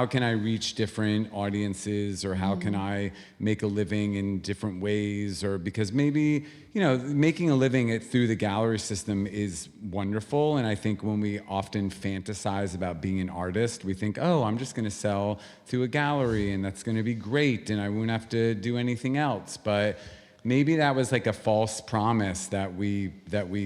[SPEAKER 3] can I reach different audiences, or how can I make a living in different ways? Or because maybe, you know, making a living through the gallery system is wonderful. And I think when we often fantasize about being an artist, we think, oh, I'm just going to sell through a gallery and that's going to be great and I won't have to do anything else. But maybe that was like a false promise that we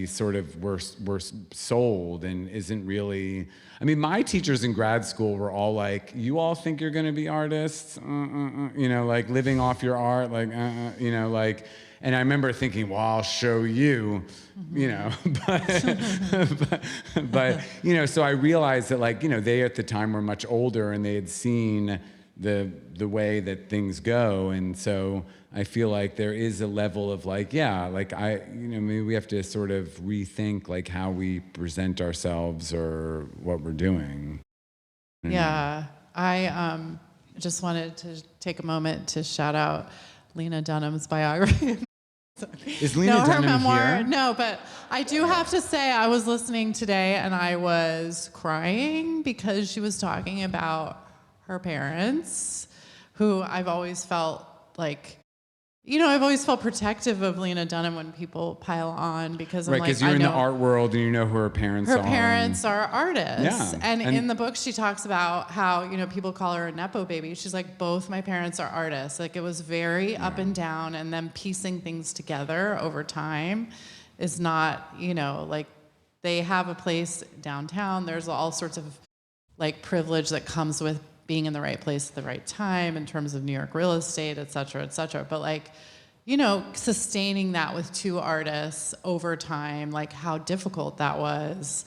[SPEAKER 3] sort of were sold, and isn't really. I mean, my teachers in grad school were all like, "You all think you're going to be artists? You know, like living off your art, like, you know, like." And I remember thinking, well, I'll show you, you know, but you know, so I realized that, like, you know, they at the time were much older and they had seen the way that things go, and so I feel like there is a level of like, like maybe we have to sort of rethink like how we present ourselves or what we're doing.
[SPEAKER 1] Yeah, I just wanted to take a moment to shout out Lena Dunham's biography.
[SPEAKER 3] Is Lena
[SPEAKER 1] no, her
[SPEAKER 3] Dunham
[SPEAKER 1] memoir.
[SPEAKER 3] here?
[SPEAKER 1] No, but I do have to say I was listening today and I was crying because she was talking about her parents, who I've always felt like, I've always felt protective of Lena Dunham when people pile on because I'm
[SPEAKER 3] right, because you're in the art world and you know who her parents are.
[SPEAKER 1] Her parents are artists.
[SPEAKER 3] Yeah.
[SPEAKER 1] And in the book, she talks about how, people call her a Nepo baby. She's like, both my parents are artists. Like, it was very up and down, and then piecing things together over time is not, like, they have a place downtown. There's all sorts of, like, privilege that comes with being in the right place at the right time in terms of New York real estate, et cetera, et cetera. But, like, sustaining that with two artists over time, like how difficult that was.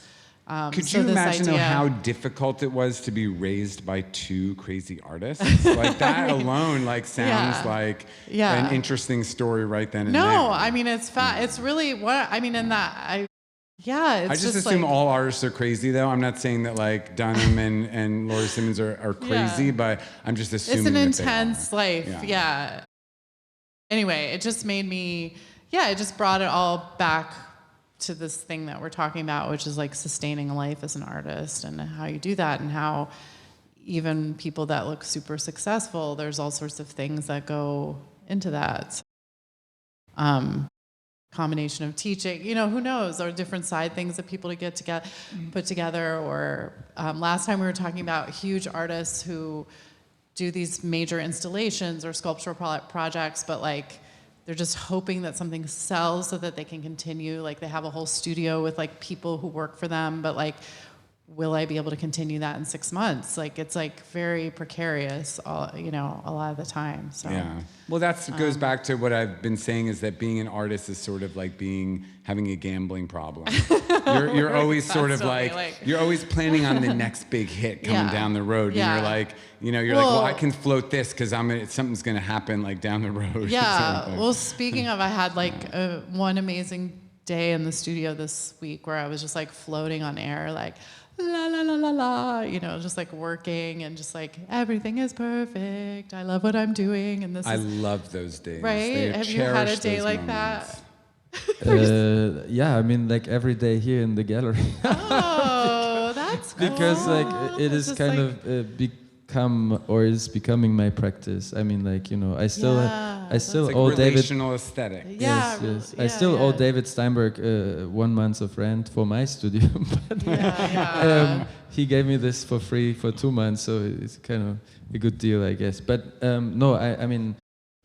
[SPEAKER 3] Could you imagine how difficult it was to be raised by two crazy artists? Like that alone, like sounds like an interesting story right then and there.
[SPEAKER 1] No, I mean it's really what I mean. In that I
[SPEAKER 3] just assume all artists are crazy, though. I'm not saying that like Dunham and Laura Simmons are crazy, but I'm just assuming
[SPEAKER 1] it's an
[SPEAKER 3] that
[SPEAKER 1] intense life. Yeah. Anyway, it just made me, it just brought it all back to this thing that we're talking about, which is like sustaining a life as an artist and how you do that, and how even people that look super successful, there's all sorts of things that go into that. Combination of teaching, who knows, or different side things that people to get together, put together, or last time we were talking about huge artists who do these major installations or sculptural projects, but like they're just hoping that something sells so that they can continue. Like they have a whole studio with like people who work for them, but like, will I be able to continue that in 6 months? Like it's like very precarious, a lot of the time. So
[SPEAKER 3] yeah, well, that goes back to what I've been saying, is that being an artist is sort of like having a gambling problem. You're always sort of like you're always planning on the next big hit coming down the road, and you're like, well, I can float this because something's gonna happen like down the road.
[SPEAKER 1] Yeah. Well, speaking of, I had like one amazing day in the studio this week where I was just like floating on air, like la la la la la, just like working and just like everything is perfect. I love what I'm doing, and
[SPEAKER 3] I love those days.
[SPEAKER 1] Right? Have you had a day like that?
[SPEAKER 2] Yeah, I mean, like every day here in the gallery.
[SPEAKER 1] Oh, that's cool.
[SPEAKER 2] Because like it is kind of become, or is becoming, my practice. I mean, like I still
[SPEAKER 3] like
[SPEAKER 2] owe David
[SPEAKER 3] relational aesthetic.
[SPEAKER 2] Yeah, yes. I still owe David Steinberg 1 month of rent for my studio, but he gave me this for free for 2 months, so it's kind of a good deal, I guess. But no, I mean,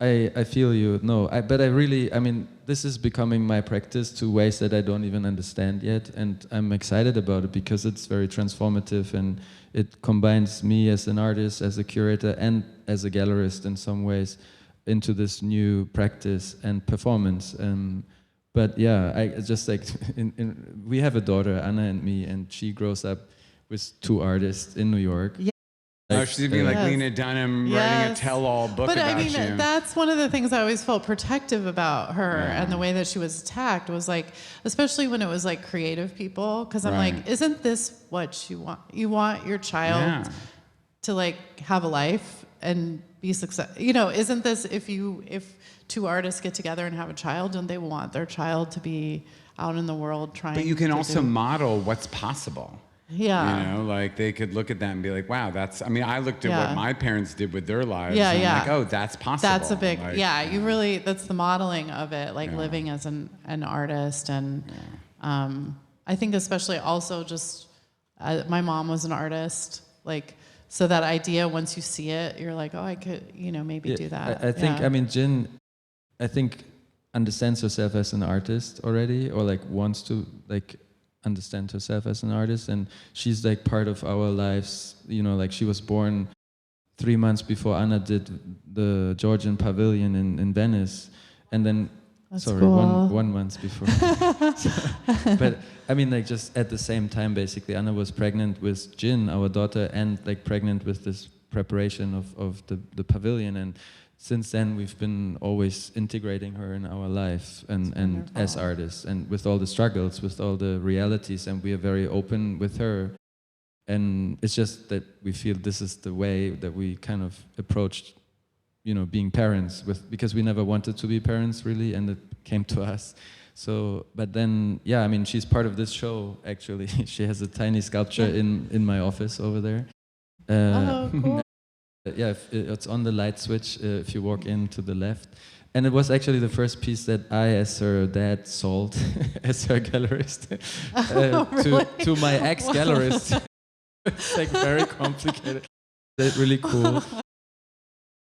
[SPEAKER 2] I feel you. No, but I really, I mean, this is becoming my practice to ways that I don't even understand yet, and I'm excited about it because it's very transformative, and it combines me as an artist, as a curator, and as a gallerist in some ways into this new practice and performance. But yeah, I just like, we have a daughter, Anna and me, and she grows up with two artists in New York. Yeah.
[SPEAKER 3] Like, she's being like Lena Dunham writing a tell-all book about you. But I mean,
[SPEAKER 1] that's one of the things I always felt protective about her, and the way that she was attacked was like, especially when it was like creative people, because I'm like, isn't this what you want? You want your child to like have a life and be successful. Isn't this, if two artists get together and have a child, don't they want their child to be out in the world trying? But
[SPEAKER 3] you can also model what's possible.
[SPEAKER 1] Yeah.
[SPEAKER 3] Like they could look at that and be like, wow, I looked at what my parents did with their lives.
[SPEAKER 1] Yeah,
[SPEAKER 3] and I'm like, oh, that's possible.
[SPEAKER 1] That's a big, you really, that's the modeling of it, like living as an artist. And I think especially also just, my mom was an artist, like, so that idea, once you see it, you're like, oh, I could, maybe do that.
[SPEAKER 2] I think, I mean, Jin, I think understands herself as an artist already, or like wants to like understand herself as an artist, and she's like part of our lives. Like she was born 3 months before Anna did the Georgian Pavilion in Venice, and then
[SPEAKER 1] cool.
[SPEAKER 2] one month before. But I mean, like just at the same time, basically, Anna was pregnant with Jin, our daughter, and like pregnant with this preparation of the pavilion, and since then we've been always integrating her in our life and as artists, and with all the struggles, with all the realities, and we are very open with her. And it's just that we feel this is the way that we kind of approached, being parents because we never wanted to be parents really, and it came to us. So, but then, yeah, I mean, she's part of this show, actually. She has a tiny sculpture in my office over there.
[SPEAKER 1] Oh, cool.
[SPEAKER 2] Yeah, it's on the light switch if you walk in to the left. And it was actually the first piece that I, as her dad, sold as her gallerist
[SPEAKER 1] Really?
[SPEAKER 2] to my ex-gallerist. It's like very complicated. That's really cool.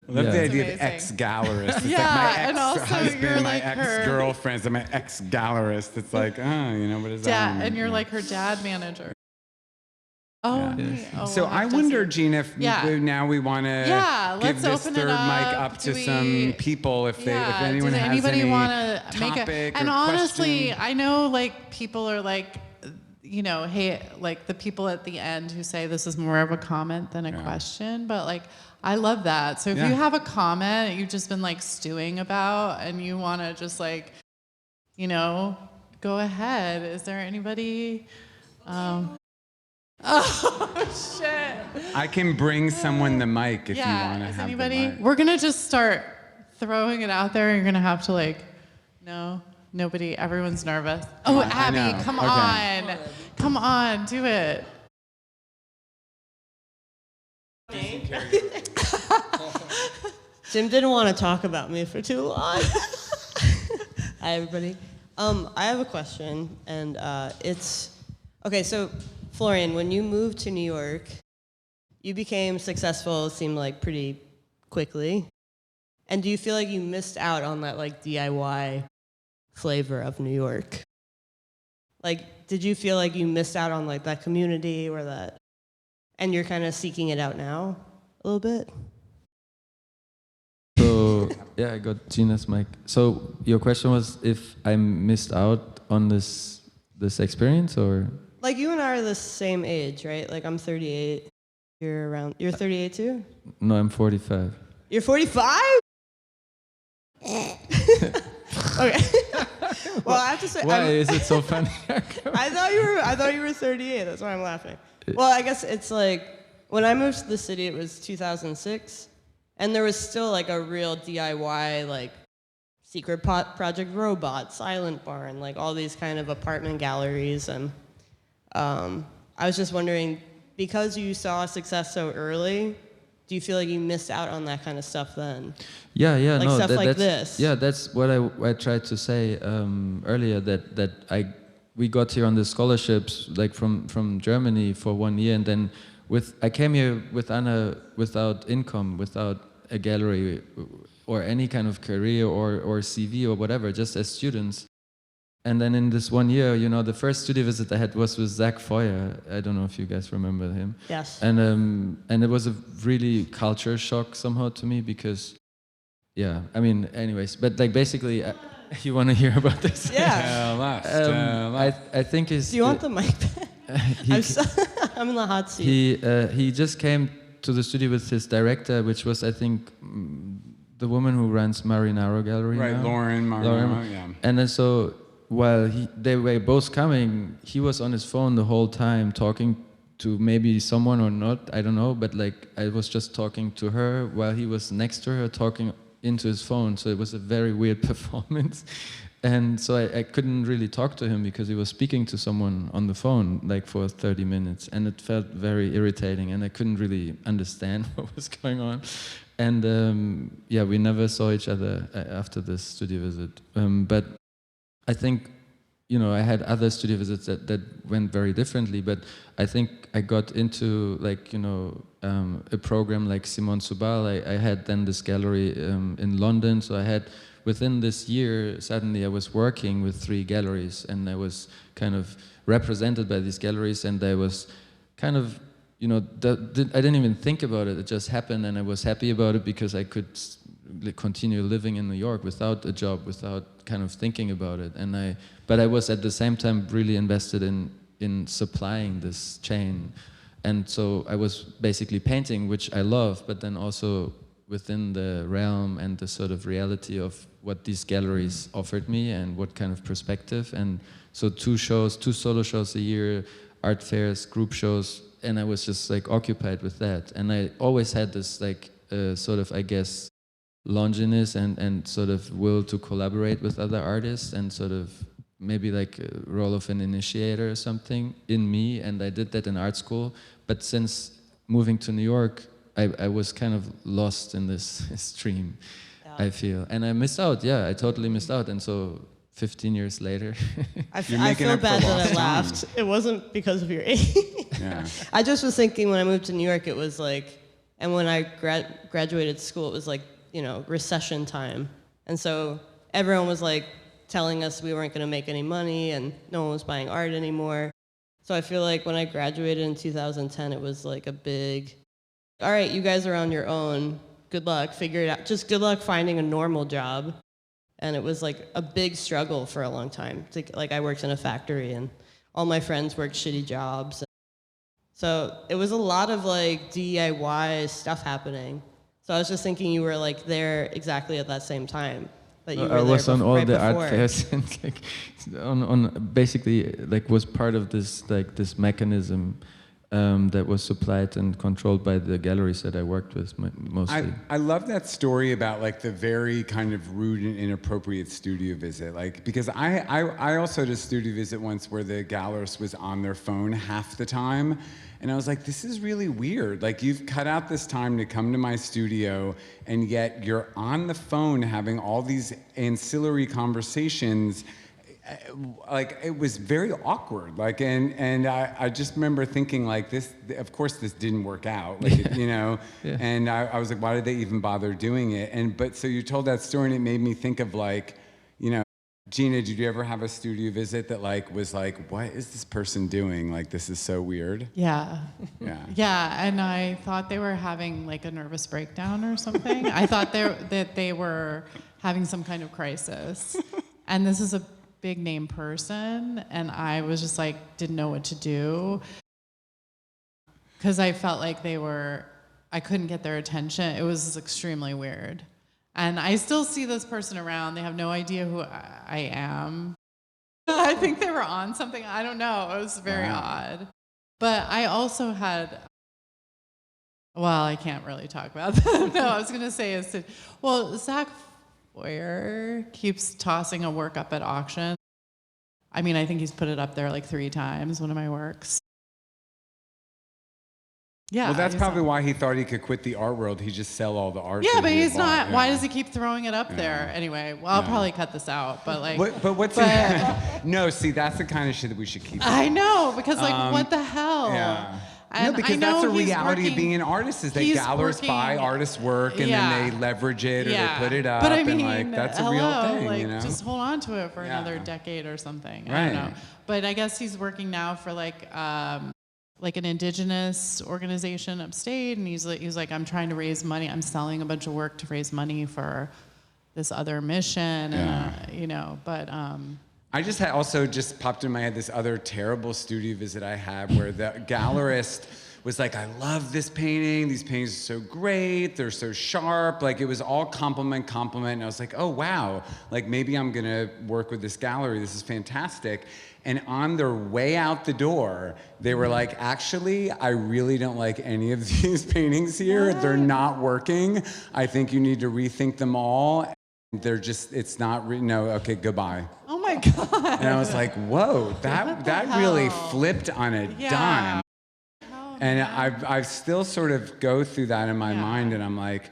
[SPEAKER 3] I love the
[SPEAKER 1] That's
[SPEAKER 3] idea
[SPEAKER 1] amazing.
[SPEAKER 3] of ex-gallerist. It's
[SPEAKER 1] Yeah,
[SPEAKER 3] like my
[SPEAKER 1] and also
[SPEAKER 3] ex-husband,
[SPEAKER 1] you're
[SPEAKER 3] my
[SPEAKER 1] like her-
[SPEAKER 3] ex-girlfriends, and my ex-gallerist. It's like, what does that
[SPEAKER 1] Dad,
[SPEAKER 3] mean?
[SPEAKER 1] and you're
[SPEAKER 3] Yeah.
[SPEAKER 1] like her dad manager. Oh,
[SPEAKER 3] Yeah.
[SPEAKER 1] neat. Oh,
[SPEAKER 3] So
[SPEAKER 1] we'll have
[SPEAKER 3] I
[SPEAKER 1] to
[SPEAKER 3] wonder,
[SPEAKER 1] see.
[SPEAKER 3] Gina, if
[SPEAKER 1] Yeah.
[SPEAKER 3] now we want to
[SPEAKER 1] Yeah,
[SPEAKER 3] give
[SPEAKER 1] let's
[SPEAKER 3] this
[SPEAKER 1] open it
[SPEAKER 3] third mic
[SPEAKER 1] up.
[SPEAKER 3] up to
[SPEAKER 1] Do
[SPEAKER 3] some
[SPEAKER 1] we-
[SPEAKER 3] people if
[SPEAKER 1] Yeah,
[SPEAKER 3] anyone
[SPEAKER 1] does
[SPEAKER 3] has
[SPEAKER 1] anybody
[SPEAKER 3] any
[SPEAKER 1] want to make
[SPEAKER 3] topic
[SPEAKER 1] a? And
[SPEAKER 3] or
[SPEAKER 1] honestly,
[SPEAKER 3] question.
[SPEAKER 1] I know like people are like, hey, like the people at the end who say this is more of a comment than a question, but like I love that. So if
[SPEAKER 3] Yeah.
[SPEAKER 1] you have a comment you've just been like stewing about and you want to just like, go ahead. Is there anybody? Oh shit!
[SPEAKER 3] I can bring someone the mic if you want to
[SPEAKER 1] is
[SPEAKER 3] have
[SPEAKER 1] anybody?
[SPEAKER 3] the mic.
[SPEAKER 1] We're gonna just start throwing it out there. You're gonna have to like, no, nobody. Everyone's nervous. Oh,
[SPEAKER 3] on, I
[SPEAKER 1] Abby,
[SPEAKER 3] know.
[SPEAKER 1] come
[SPEAKER 3] Okay.
[SPEAKER 1] on, come on, do it.
[SPEAKER 4] Jim didn't want to talk about me for too long. Hi, everybody. I have a question, and it's okay. So, Florian, when you moved to New York, you became successful. It seemed like pretty quickly. And do you feel like you missed out on that like DIY flavor of New York? Like, did you feel like you missed out on like that community or that, and you're kind of seeking it out now a little bit?
[SPEAKER 2] So, yeah, I got Gina's mic. So your question was if I missed out on this experience, or?
[SPEAKER 4] Like, you and I are the same age, right? Like, I'm 38. You're 38 too?
[SPEAKER 2] No, I'm 45.
[SPEAKER 4] You're 45? Okay. Well, I have to say,
[SPEAKER 2] Why is it so funny?
[SPEAKER 4] I thought you were 38. That's why I'm laughing. Well, I guess it's like when I moved to the city, it was 2006, and there was still like a real DIY like Secret Project Robot, Silent Barn, like all these kind of apartment galleries, and I was just wondering, because you saw success so early, do you feel like you missed out on that kind of stuff then?
[SPEAKER 2] Yeah,
[SPEAKER 4] Like
[SPEAKER 2] no,
[SPEAKER 4] stuff like
[SPEAKER 2] that's,
[SPEAKER 4] this.
[SPEAKER 2] Yeah, that's what I tried to say earlier. That we got here on the scholarships, like from Germany for 1 year, and then I came here with Anna without income, without a gallery or any kind of career or CV or whatever, just as students. And then in this 1 year, the first studio visit I had was with Zach Foyer. I don't know if you guys remember him.
[SPEAKER 4] Yes.
[SPEAKER 2] And it was a really culture shock somehow to me because, yeah, I mean, anyways, but like basically, you want to hear about this?
[SPEAKER 4] Yeah.
[SPEAKER 2] I think it's.
[SPEAKER 4] Do you want the mic back? I'm in the hot seat.
[SPEAKER 2] He just came to the studio with his director, which was, I think, the woman who runs Marinaro Gallery
[SPEAKER 3] Right,
[SPEAKER 2] now.
[SPEAKER 3] Lauren Marinaro, yeah.
[SPEAKER 2] And then so while they were both coming, he was on his phone the whole time talking to maybe someone or not, I don't know, but like I was just talking to her while he was next to her talking into his phone. So it was a very weird performance. And so I couldn't really talk to him because he was speaking to someone on the phone like for 30 minutes, and it felt very irritating, and I couldn't really understand what was going on. And yeah, we never saw each other after this studio visit. But I think, I had other studio visits that went very differently, but I think I got into like, a program like Simone Subal. I had then this gallery in London, so I had, within this year, suddenly I was working with 3 galleries, and I was kind of represented by these galleries, and I was kind of, I didn't even think about it. It just happened, and I was happy about it because I could continue living in New York without a job, without kind of thinking about it. But I was at the same time really invested in supplying this chain, and so I was basically painting, which I love, but then also within the realm and the sort of reality of what these galleries offered me and what kind of perspective. And so 2 solo shows a year, art fairs, group shows, and I was just like occupied with that. And I always had this like sort of, I guess, longiness and sort of will to collaborate with other artists, and sort of maybe like a role of an initiator or something in me, and I did that in art school. But since moving to New York, I was kind of lost in this stream, I feel. And I missed out, I totally missed out. And so 15 years later.
[SPEAKER 4] I feel bad that I laughed. It wasn't because of your age.
[SPEAKER 3] Yeah.
[SPEAKER 4] I just was thinking when I moved to New York, it was like, and when I graduated school, it was like, you know, recession time. And so everyone was like telling us we weren't going to make any money and no one was buying art anymore. So I feel like when I graduated in 2010, it was like a big, all right, you guys are on your own. Good luck, figure it out. Just good luck finding a normal job. And it was like a big struggle for a long time. Like I worked in a factory and all my friends worked shitty jobs. So it was a lot of like DIY stuff happening. So I was just thinking you were like there exactly at that same time. That you were
[SPEAKER 2] I was
[SPEAKER 4] there
[SPEAKER 2] on all
[SPEAKER 4] right
[SPEAKER 2] the
[SPEAKER 4] before.
[SPEAKER 2] art fairs and like on basically like was part of this like this mechanism that was supplied and controlled by the galleries that I worked with mostly.
[SPEAKER 3] I love that story about like the very kind of rude and inappropriate studio visit. Like, because I also did a studio visit once where the gallerist was on their phone half the time. And I was like, this is really weird. Like, you've cut out this time to come to my studio, and yet you're on the phone having all these ancillary conversations. Like, it was very awkward. Like, and I just remember thinking like this, of course this didn't work out, like, you know, and I was like, why did they even bother doing it? But so you told that story and it made me think of like, you know, Gina, did you ever have a studio visit that like was like, what is this person doing? Like, this is so weird.
[SPEAKER 1] Yeah.
[SPEAKER 3] Yeah.
[SPEAKER 1] Yeah, and I thought they were having like a nervous breakdown or something. I thought that they were having some kind of crisis. And this is a big name person, and I was just like, didn't know what to do. Because I felt like I couldn't get their attention. It was extremely weird. And I still see this person around. They have no idea who I am. I think they were on something. I don't know. It was very odd. But I also had, well, I can't really talk about that. No, I was going to say Zach Foyer keeps tossing a work up at auction. I mean, I think he's put it up there like 3 times, one of my works. Yeah.
[SPEAKER 3] Well, that's probably why he thought he could quit the art world. He just sell all the art.
[SPEAKER 1] Yeah, but he's not.
[SPEAKER 3] Yeah.
[SPEAKER 1] Why does he keep throwing it up there? Anyway, well, I'll probably cut this out, but like.
[SPEAKER 3] No, see, that's the kind of shit that we should keep.
[SPEAKER 1] I know, because like, what the hell?
[SPEAKER 3] Yeah.
[SPEAKER 1] And
[SPEAKER 3] no, because that's a reality of being an artist, is that gallerists buy artists' work and then they leverage it or they put it up.
[SPEAKER 1] But I mean,
[SPEAKER 3] and like, that's a real thing,
[SPEAKER 1] like,
[SPEAKER 3] you know?
[SPEAKER 1] just hold on to it for another decade or something.
[SPEAKER 3] Right.
[SPEAKER 1] I don't know. But I guess he's working now for like an indigenous organization upstate, and he's like, I'm trying to raise money. I'm selling a bunch of work to raise money for this other mission, and you know. But
[SPEAKER 3] I just had also just popped in my head this other terrible studio visit I had where the gallerist was like, I love this painting. These paintings are so great. They're so sharp. Like, it was all compliment. And I was like, oh, wow. Like, maybe I'm going to work with this gallery. This is fantastic. And on their way out the door, they were like, actually, I really don't like any of these paintings here. What? They're not working. I think you need to rethink them all. They're just, it's not, no, okay, goodbye.
[SPEAKER 1] Oh my God.
[SPEAKER 3] And I was like, whoa, that really flipped on a dime. And I still sort of go through that in my mind, and I'm like,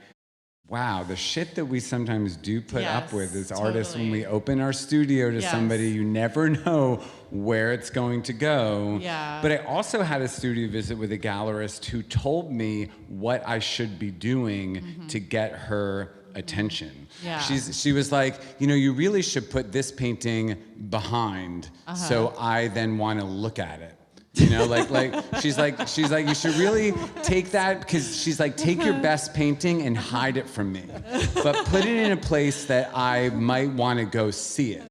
[SPEAKER 3] wow, the shit that we sometimes do put up with as artists when we open our studio to somebody, you never know where it's going to go.
[SPEAKER 1] Yeah.
[SPEAKER 3] But I also had a studio visit with a gallerist who told me what I should be doing to get her attention.
[SPEAKER 1] Yeah.
[SPEAKER 3] She was like, you know, you really should put this painting behind, so I then want to look at it. You know, like she's like, you should really take that, because she's like, take your best painting and hide it from me, but put it in a place that I might want to go see it.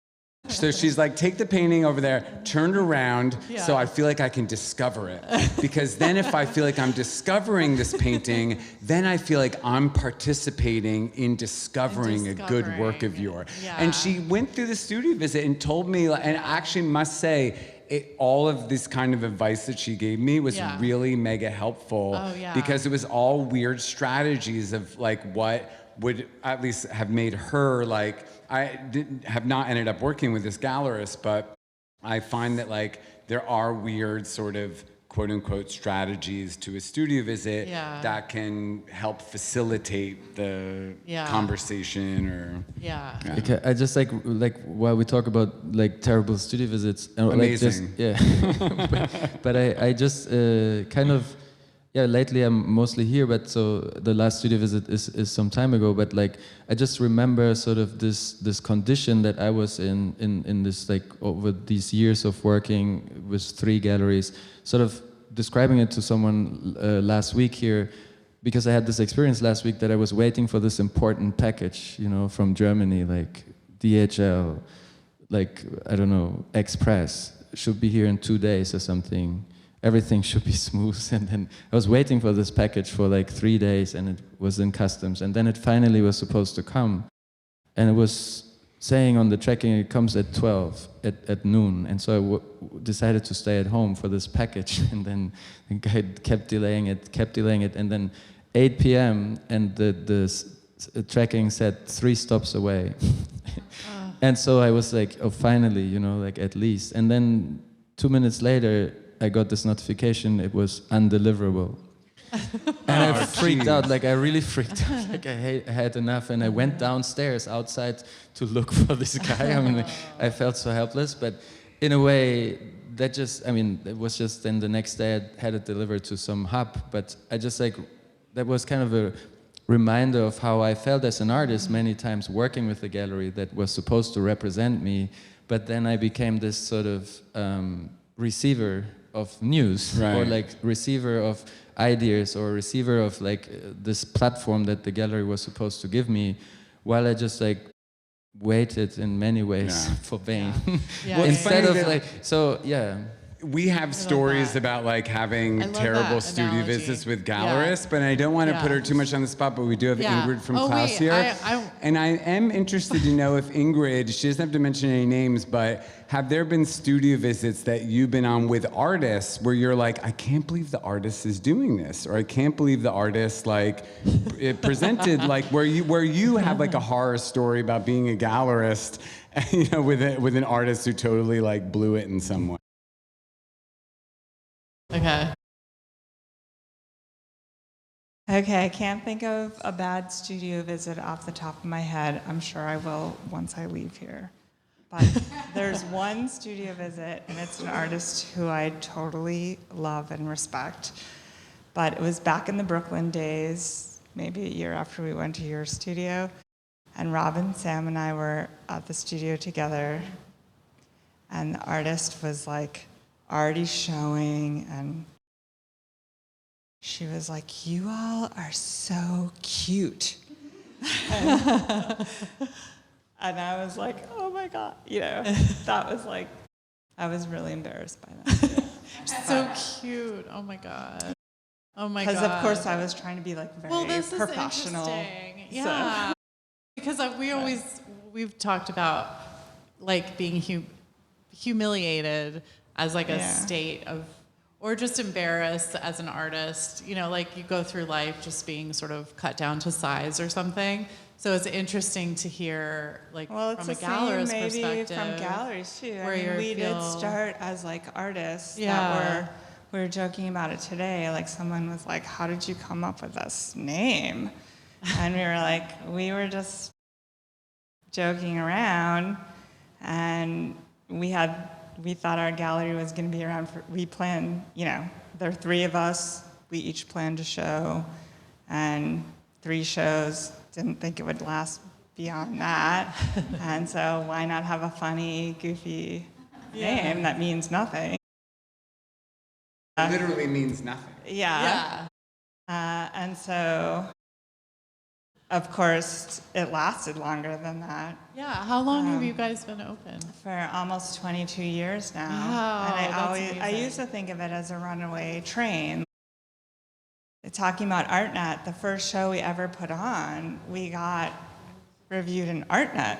[SPEAKER 3] So she's like, take the painting over there, turn it around, so I feel like I can discover it. Because then if I feel like I'm discovering this painting, then I feel like I'm participating in discovering a good work of yours.
[SPEAKER 1] Yeah.
[SPEAKER 3] And she went through the studio visit and told me, and I actually must say, all of this kind of advice that she gave me was really mega helpful, because it was all weird strategies of like what would at least have made her like, have not ended up working with this gallerist, but I find that like there are weird sort of quote unquote strategies to a studio visit that can help facilitate the conversation or
[SPEAKER 2] Okay, I just like while we talk about like terrible studio visits,
[SPEAKER 3] amazing.
[SPEAKER 2] Like just, but I just kind of lately I'm mostly here, but so the last studio visit is some time ago, but like I just remember sort of this condition that I was in this like over these years of working with 3 galleries, sort of describing it to someone last week here, because I had this experience last week that I was waiting for this important package, you know, from Germany, like DHL, like, I don't know, Express, should be here in 2 days or something. Everything should be smooth. And then I was waiting for this package for like 3 days, and it was in customs. And then it finally was supposed to come. And it was saying on the tracking it comes at 12 at noon. And so I decided to stay at home for this package. And then the guy kept delaying it. And then 8 p.m. and the tracking said 3 stops away. And so I was like, oh, finally, you know, like at least. And then 2 minutes later, I got this notification, it was undeliverable. And I freaked out, like I really freaked out, like I had enough, and I went downstairs outside to look for this guy. I mean, I felt so helpless, but in a way, that just, I mean, it was just then the next day I had it delivered to some hub, but I just like, that was kind of a reminder of how I felt as an artist many times working with a gallery that was supposed to represent me, but then I became this sort of receiver of news, or like receiver of ideas, or receiver of like this platform that the gallery was supposed to give me, while I just like waited in many ways for vain.
[SPEAKER 3] Well,
[SPEAKER 2] instead of like, so
[SPEAKER 3] we have stories about like having terrible studio visits with gallerists, but I don't want to put her too much on the spot, but we do have Ingrid from Klaus here. And I am interested to know if Ingrid, she doesn't have to mention any names, but have there been studio visits that you've been on with artists where you're like, I can't believe the artist is doing this, or I can't believe the artist like it presented, like where you have like a horror story about being a gallerist, you know, with an artist who totally like blew it in some way.
[SPEAKER 1] Okay,
[SPEAKER 5] I can't think of a bad studio visit off the top of my head. I'm sure I will once I leave here. But there's one studio visit, and it's an artist who I totally love and respect. But it was back in the Brooklyn days, maybe a year after we went to your studio. And Robin, Sam, and I were at the studio together. And the artist was like already showing, and she was like, you all are so cute. And I was like, oh my God, you know, that was like, I was really embarrassed by that.
[SPEAKER 1] so cute. Oh my God. Oh my God.
[SPEAKER 5] Because of course I was trying to be like very professional.
[SPEAKER 1] Is interesting. Yeah. So. Because we've talked about like being humiliated as like a state of, or just embarrassed as an artist, you know, like you go through life just being sort of cut down to size or something. So it's interesing to hear, like, from a gallerist perspective.
[SPEAKER 5] From galleries too. I mean, we did start as like artists that we were joking about it today. Like someone was like, "How did you come up with this name?" And we were like, we were just joking around, and we thought our gallery was going to be around for. We planned, you know, there are 3 of us. We each planned a show, and 3 shows. Didn't think it would last beyond that. And so why not have a funny, goofy name that means nothing?
[SPEAKER 3] Literally means nothing.
[SPEAKER 5] Yeah. And so, of course, it lasted longer than that.
[SPEAKER 1] Yeah. How long have you guys been open?
[SPEAKER 5] For almost 22 years now.
[SPEAKER 1] Wow,
[SPEAKER 5] And I used to think of it as a runaway train. Talking about ArtNet, the first show we ever put on, we got reviewed in ArtNet.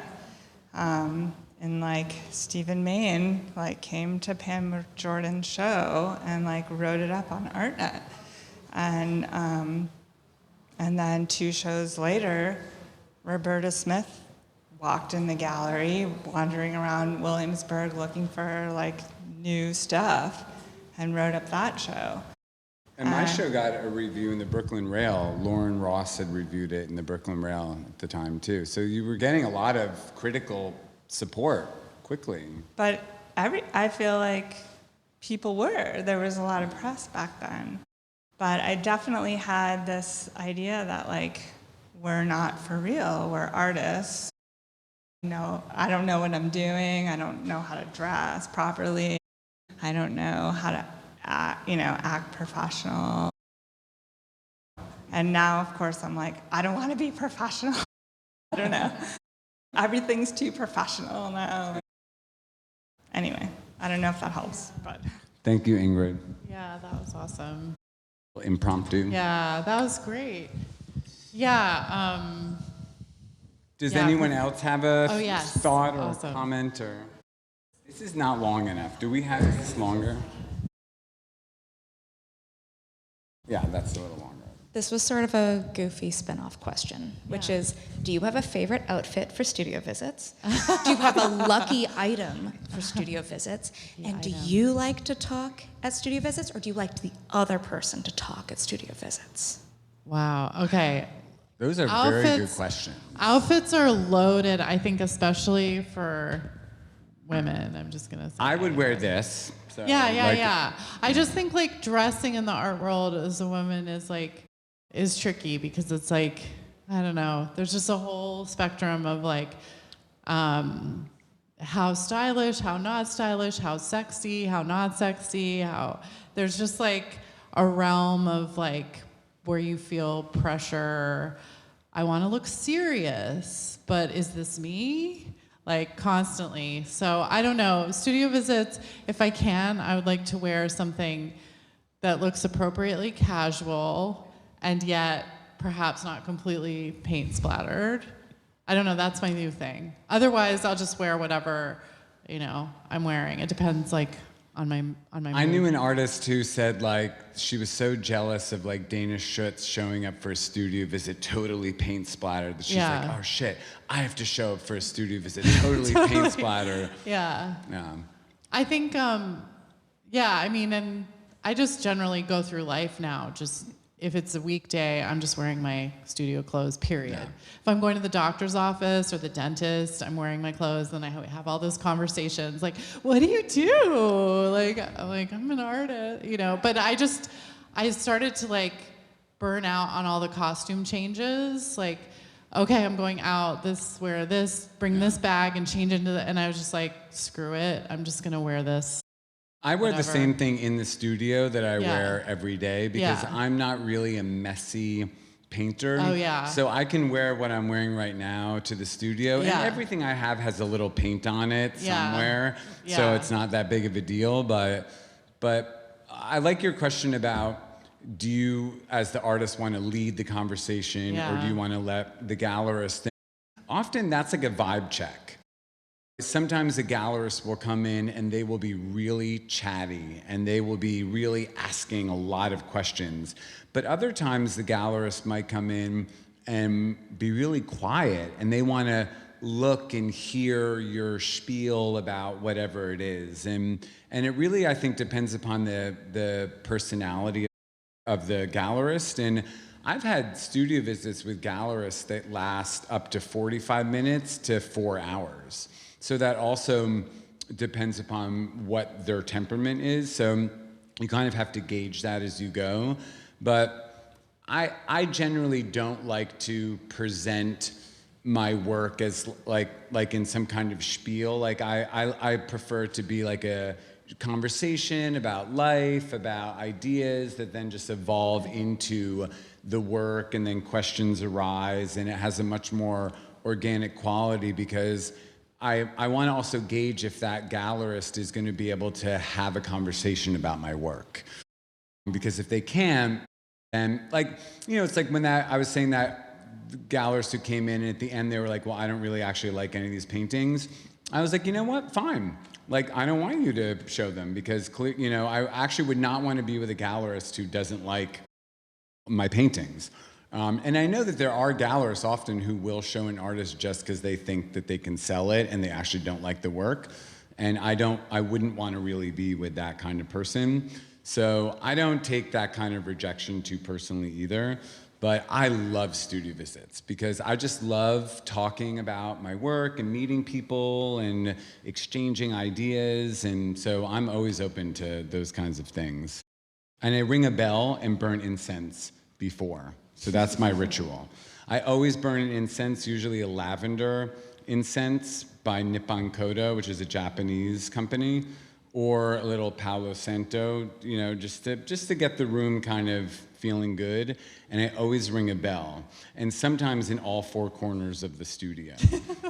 [SPEAKER 5] And like Stephen Main like came to Pam Jordan's show and like wrote it up on ArtNet. And then 2 shows later, Roberta Smith walked in the gallery, wandering around Williamsburg looking for like new stuff, and wrote up that show.
[SPEAKER 3] And my show got a review in the Brooklyn Rail. Lauren Ross had reviewed it in the Brooklyn Rail at the time too. So you were getting a lot of critical support quickly.
[SPEAKER 5] But I feel like people were. There was a lot of press back then. But I definitely had this idea that like, we're not for real, we're artists. I don't know what I'm doing. I don't know how to dress properly. I don't know how to act professional. And now, of course, I'm like, I don't want to be professional. I don't know. Everything's too professional now. Anyway, I don't know if that helps, but.
[SPEAKER 3] Thank you, Ingrid.
[SPEAKER 1] Yeah, that was awesome.
[SPEAKER 3] Impromptu.
[SPEAKER 1] Yeah, that was great. Yeah.
[SPEAKER 3] Does anyone else have a thought or
[SPEAKER 1] awesome.
[SPEAKER 3] comment? Or this is not long enough. Do we have this longer? Yeah, that's a little longer.
[SPEAKER 6] This was sort of a goofy spin-off question, which is, do you have a favorite outfit for studio visits? Do you have a lucky item for studio visits? And do you like to talk at studio visits, or do you like the other person to talk at studio visits?
[SPEAKER 1] Wow, okay.
[SPEAKER 3] Those are very good questions.
[SPEAKER 1] Outfits are loaded, I think, especially for women. I'm just going to say.
[SPEAKER 3] I would wear this. So
[SPEAKER 1] Yeah. I just think like dressing in the art world as a woman is tricky because it's like, I don't know, there's just a whole spectrum of like how stylish, how not stylish, how sexy, how not sexy, there's just like a realm of like where you feel pressure. I want to look serious, but is this me? Like constantly. So I don't know. Studio visits, if I can, I would like to wear something that looks appropriately casual and yet perhaps not completely paint splattered. I don't know, that's my new thing. Otherwise, I'll just wear whatever, I'm wearing. It depends like on my
[SPEAKER 3] I
[SPEAKER 1] mood.
[SPEAKER 3] knew an artist who said like she was so jealous of like Dana Schutz showing up for a studio visit totally paint splattered that she's like, oh shit, I have to show up for a studio visit totally paint splattered.
[SPEAKER 1] Yeah. I think, and I just generally go through life now, just if it's a weekday, I'm just wearing my studio clothes, period. Yeah. If I'm going to the doctor's office or the dentist, I'm wearing my clothes, and I have all those conversations, like, what do you do? I'm an artist, But I started to like burn out on all the costume changes. Like, okay, I'm going out, wear this, bring this bag and change into and I was just like, screw it, I'm just gonna wear this.
[SPEAKER 3] I wear the same thing in the studio that I wear every day because I'm not really a messy painter.
[SPEAKER 1] Oh, yeah.
[SPEAKER 3] So I can wear what I'm wearing right now to the studio, and everything I have has a little paint on it somewhere, so it's not that big of a deal. But I like your question about, do you, as the artist, want to lead the conversation, or do you want to let the gallerist think? Often that's like a vibe check. Sometimes the gallerist will come in and they will be really chatty and they will be really asking a lot of questions. But other times the gallerist might come in and be really quiet and they want to look and hear your spiel about whatever it is. And it really, I think, depends upon the personality of the gallerist. And I've had studio visits with gallerists that last up to 45 minutes to 4 hours. So that also depends upon what their temperament is. So you kind of have to gauge that as you go. But I generally don't like to present my work as like in some kind of spiel. Like I prefer to be like a conversation about life, about ideas that then just evolve into the work, and then questions arise, and it has a much more organic quality because I want to also gauge if that gallerist is going to be able to have a conversation about my work. Because if they can, and it's like when I was saying that gallerist who came in and at the end they were like, well, I don't really actually like any of these paintings. I was like, you know what, fine. Like, I don't want you to show them because, I actually would not want to be with a gallerist who doesn't like my paintings. And I know that there are gallerists often who will show an artist just because they think that they can sell it and they actually don't like the work. And I wouldn't want to really be with that kind of person. So I don't take that kind of rejection too personally either. But I love studio visits because I just love talking about my work and meeting people and exchanging ideas. And so I'm always open to those kinds of things. And I ring a bell and burn incense before. So that's my ritual. I always burn an incense, usually a lavender incense by Nippon Kodo, which is a Japanese company, or a little Palo Santo, you know, just to get the room kind of feeling good. And I always ring a bell. And sometimes in all four corners of the studio,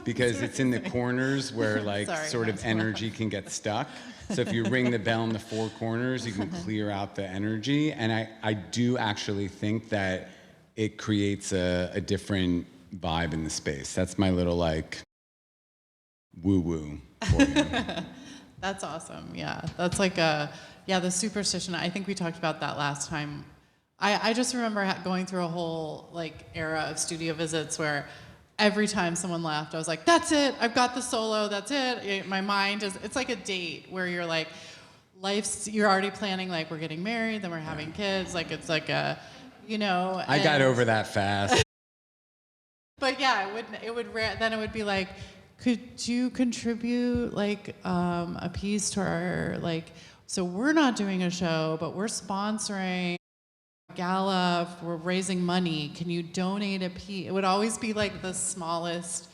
[SPEAKER 3] because it's in the corners where like sort of energy can get stuck. So if you ring the bell in the four corners, you can clear out the energy. And I do actually think that it creates a different vibe in the space. That's my little like woo-woo for you.
[SPEAKER 1] That's awesome. Yeah, that's like the superstition. I think we talked about that last time. I just remember going through a whole like era of studio visits where every time someone left, I was like, that's it. I've got the solo. That's it. My mind it's like a date where you're like, you're already planning, like we're getting married, then we're having kids. Like it's like a, you know.
[SPEAKER 3] I got over that fast.
[SPEAKER 1] But yeah, then it would be like, could you contribute like a piece to our, like, so we're not doing a show, but we're sponsoring a gala, we're raising money. Can you donate a piece? It would always be like the smallest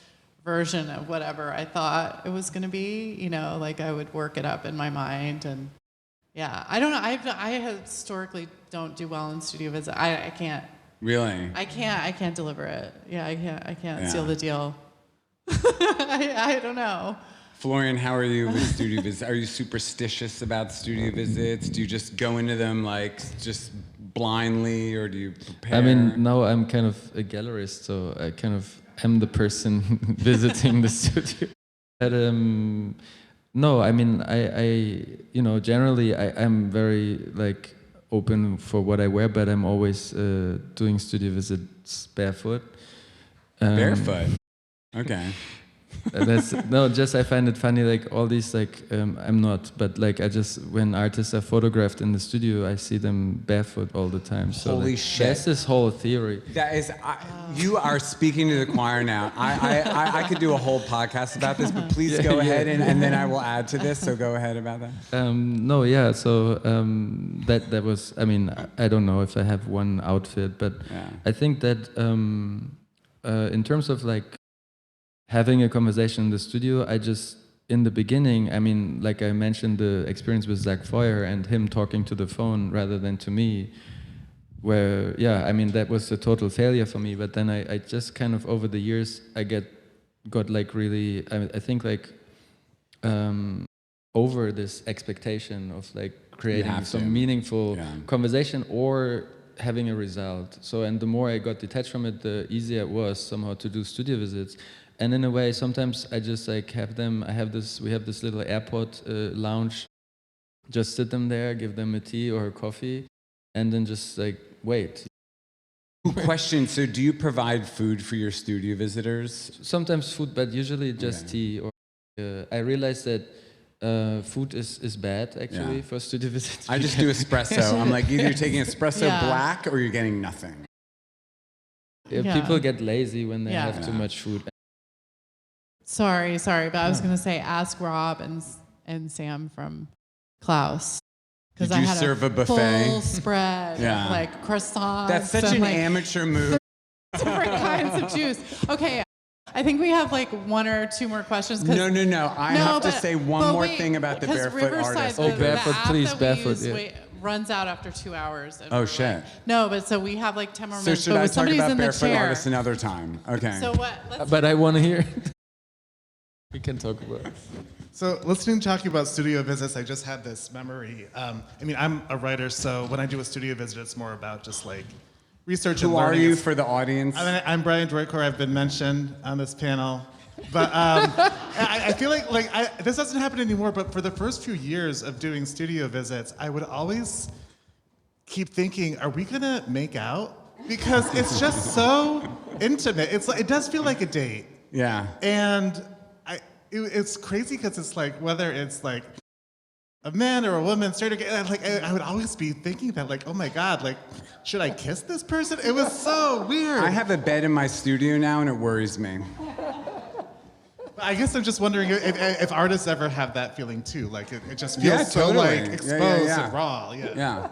[SPEAKER 1] version of whatever I thought it was going to be, you know, like I would work it up in my mind. And yeah, I don't know. I historically don't do well in studio visits. I can't.
[SPEAKER 3] Really?
[SPEAKER 1] I can't deliver it. Yeah, I can't seal the deal. I don't know.
[SPEAKER 3] Florian, how are you with studio visits? Are you superstitious about studio visits? Do you just go into them like just blindly, or do you prepare?
[SPEAKER 2] I mean, now I'm kind of a gallerist, so I kind of am the person visiting the studio. But no, I mean, I you know, generally I'm very like open for what I wear, but I'm always doing studio visits barefoot.
[SPEAKER 3] Barefoot? Okay.
[SPEAKER 2] I find it funny, like all these, like, I'm not, but like when artists are photographed in the studio, I see them barefoot all the time. So
[SPEAKER 3] holy
[SPEAKER 2] like,
[SPEAKER 3] shit.
[SPEAKER 2] That's this whole theory.
[SPEAKER 3] That is, you are speaking to the choir now. I could do a whole podcast about this, but please go ahead and then I will add to this, so go ahead about that. That was, I mean, I don't know if I have one outfit, but I think that in terms of like, having a conversation in the studio, in the beginning, I mean, like I mentioned the experience with Zach Foyer and him talking to the phone rather than to me, where, I mean, that was a total failure for me. But then I just kind of, over the years, got like really, I think like, over this expectation of like creating some meaningful conversation or having a result. So, and the more I got detached from it, the easier it was somehow to do studio visits. And in a way, sometimes I just like we have this little airport lounge, just sit them there, give them a tea or a coffee, and then just like wait. Question, so do you provide food for your studio visitors?
[SPEAKER 2] Sometimes food, but usually just tea. Or I realized that food is bad actually for studio visits.
[SPEAKER 3] I just do espresso. I'm like, either you're taking espresso black or you're getting nothing.
[SPEAKER 2] People get lazy when they have too much food.
[SPEAKER 1] Sorry, but I was going to say, ask Rob and Sam from Klaus.
[SPEAKER 3] Did you serve a buffet?
[SPEAKER 1] Full spread of like croissants.
[SPEAKER 3] That's such an amateur move.
[SPEAKER 1] Different kinds of juice. Okay, I think we have like one or two more questions.
[SPEAKER 3] No. I have to say one more thing about the Barefoot artist.
[SPEAKER 2] Barefoot, please, Barefoot.
[SPEAKER 1] Runs out after 2 hours.
[SPEAKER 3] Oh, shit.
[SPEAKER 1] No, but so we have like 10 more minutes.
[SPEAKER 3] So should I talk about Barefoot
[SPEAKER 1] chair.
[SPEAKER 3] artists another time? Okay.
[SPEAKER 1] So what?
[SPEAKER 2] But I want to hear. We can talk about it.
[SPEAKER 7] So listening to talking about studio visits, I just had this memory. I mean, I'm a writer, so when I do a studio visit, it's more about just like research and learning.
[SPEAKER 3] Who are you for the audience?
[SPEAKER 7] I'm Brian Droycor. I've been mentioned on this panel. But I feel like this doesn't happen anymore, but for the first few years of doing studio visits, I would always keep thinking, are we going to make out because it's just so intimate. It's like, it does feel like a date.
[SPEAKER 3] Yeah.
[SPEAKER 7] And it's crazy because it's like, whether it's like a man or a woman, straight or gay, I would always be thinking that, like, oh my God, like, should I kiss this person? It was so weird.
[SPEAKER 3] I have a bed in my studio now, and it worries me.
[SPEAKER 7] I guess I'm just wondering if artists ever have that feeling too. Like, it just feels so
[SPEAKER 3] totally.
[SPEAKER 7] like exposed
[SPEAKER 3] Yeah.
[SPEAKER 7] and raw.
[SPEAKER 3] Yeah.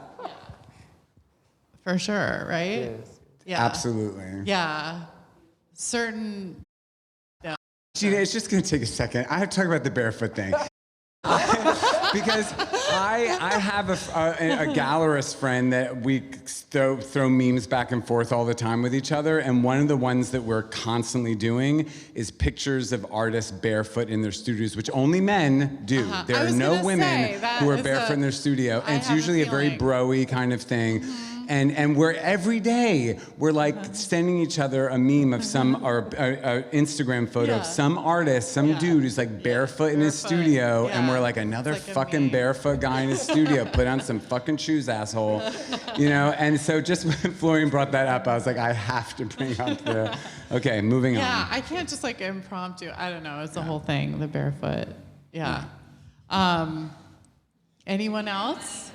[SPEAKER 1] For sure, right? Yeah.
[SPEAKER 3] Absolutely.
[SPEAKER 1] Yeah. Certain. Yeah.
[SPEAKER 3] Gina, it's just going to take a second. I have to talk about the barefoot thing. Because I have a gallerist friend that we throw memes back and forth all the time with each other, and one of the ones that we're constantly doing is pictures of artists barefoot in their studios, which only men do. There are no women who are barefoot in their studio, and it's usually a very bro-y kind of thing. And we're every day we're like sending each other a meme of some or a Instagram photo of some artist, some dude who's like barefoot in his studio, and we're like, another fucking barefoot guy in his studio. Put on some fucking shoes, asshole. You know. And so just when Florian brought that up, I was like, I have to bring up the. Okay, moving on.
[SPEAKER 1] Yeah, I can't just like impromptu. I don't know. It's the whole thing. The barefoot. Yeah. Anyone else?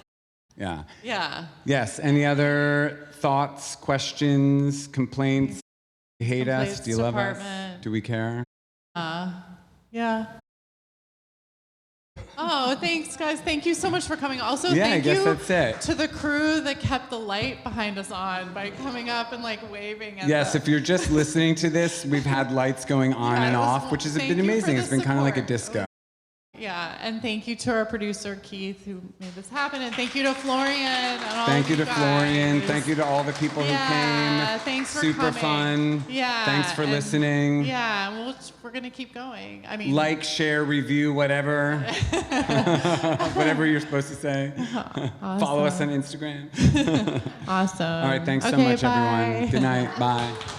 [SPEAKER 3] Yeah.
[SPEAKER 1] Yeah.
[SPEAKER 3] Yes. Any other thoughts, questions, complaints? Do you hate us? Do you love us? Do we care?
[SPEAKER 1] Yeah. Oh, thanks, guys. Thank you so much for coming. Also,
[SPEAKER 3] I
[SPEAKER 1] thank
[SPEAKER 3] guess
[SPEAKER 1] you
[SPEAKER 3] that's it.
[SPEAKER 1] to the crew that kept the light behind us on by coming up and like waving. At
[SPEAKER 3] Yes, if you're just listening to this, we've had lights going on and off, which has been amazing. It's been kind of like a disco.
[SPEAKER 1] Yeah, and thank you to our producer, Keith, who made this happen. And thank you to Florian and all
[SPEAKER 3] Thank you to
[SPEAKER 1] guys.
[SPEAKER 3] Florian. Thank you to all the people who came.
[SPEAKER 1] Thanks for
[SPEAKER 3] Super
[SPEAKER 1] coming.
[SPEAKER 3] fun.
[SPEAKER 1] Yeah.
[SPEAKER 3] Thanks for listening.
[SPEAKER 1] Yeah, we're going to keep going. I mean,
[SPEAKER 3] Like, share, review, whatever. Whatever you're supposed to say.
[SPEAKER 1] Awesome.
[SPEAKER 3] Follow us on Instagram.
[SPEAKER 1] Awesome.
[SPEAKER 3] All right, thanks so much,
[SPEAKER 1] bye.
[SPEAKER 3] everyone. Good night. Bye.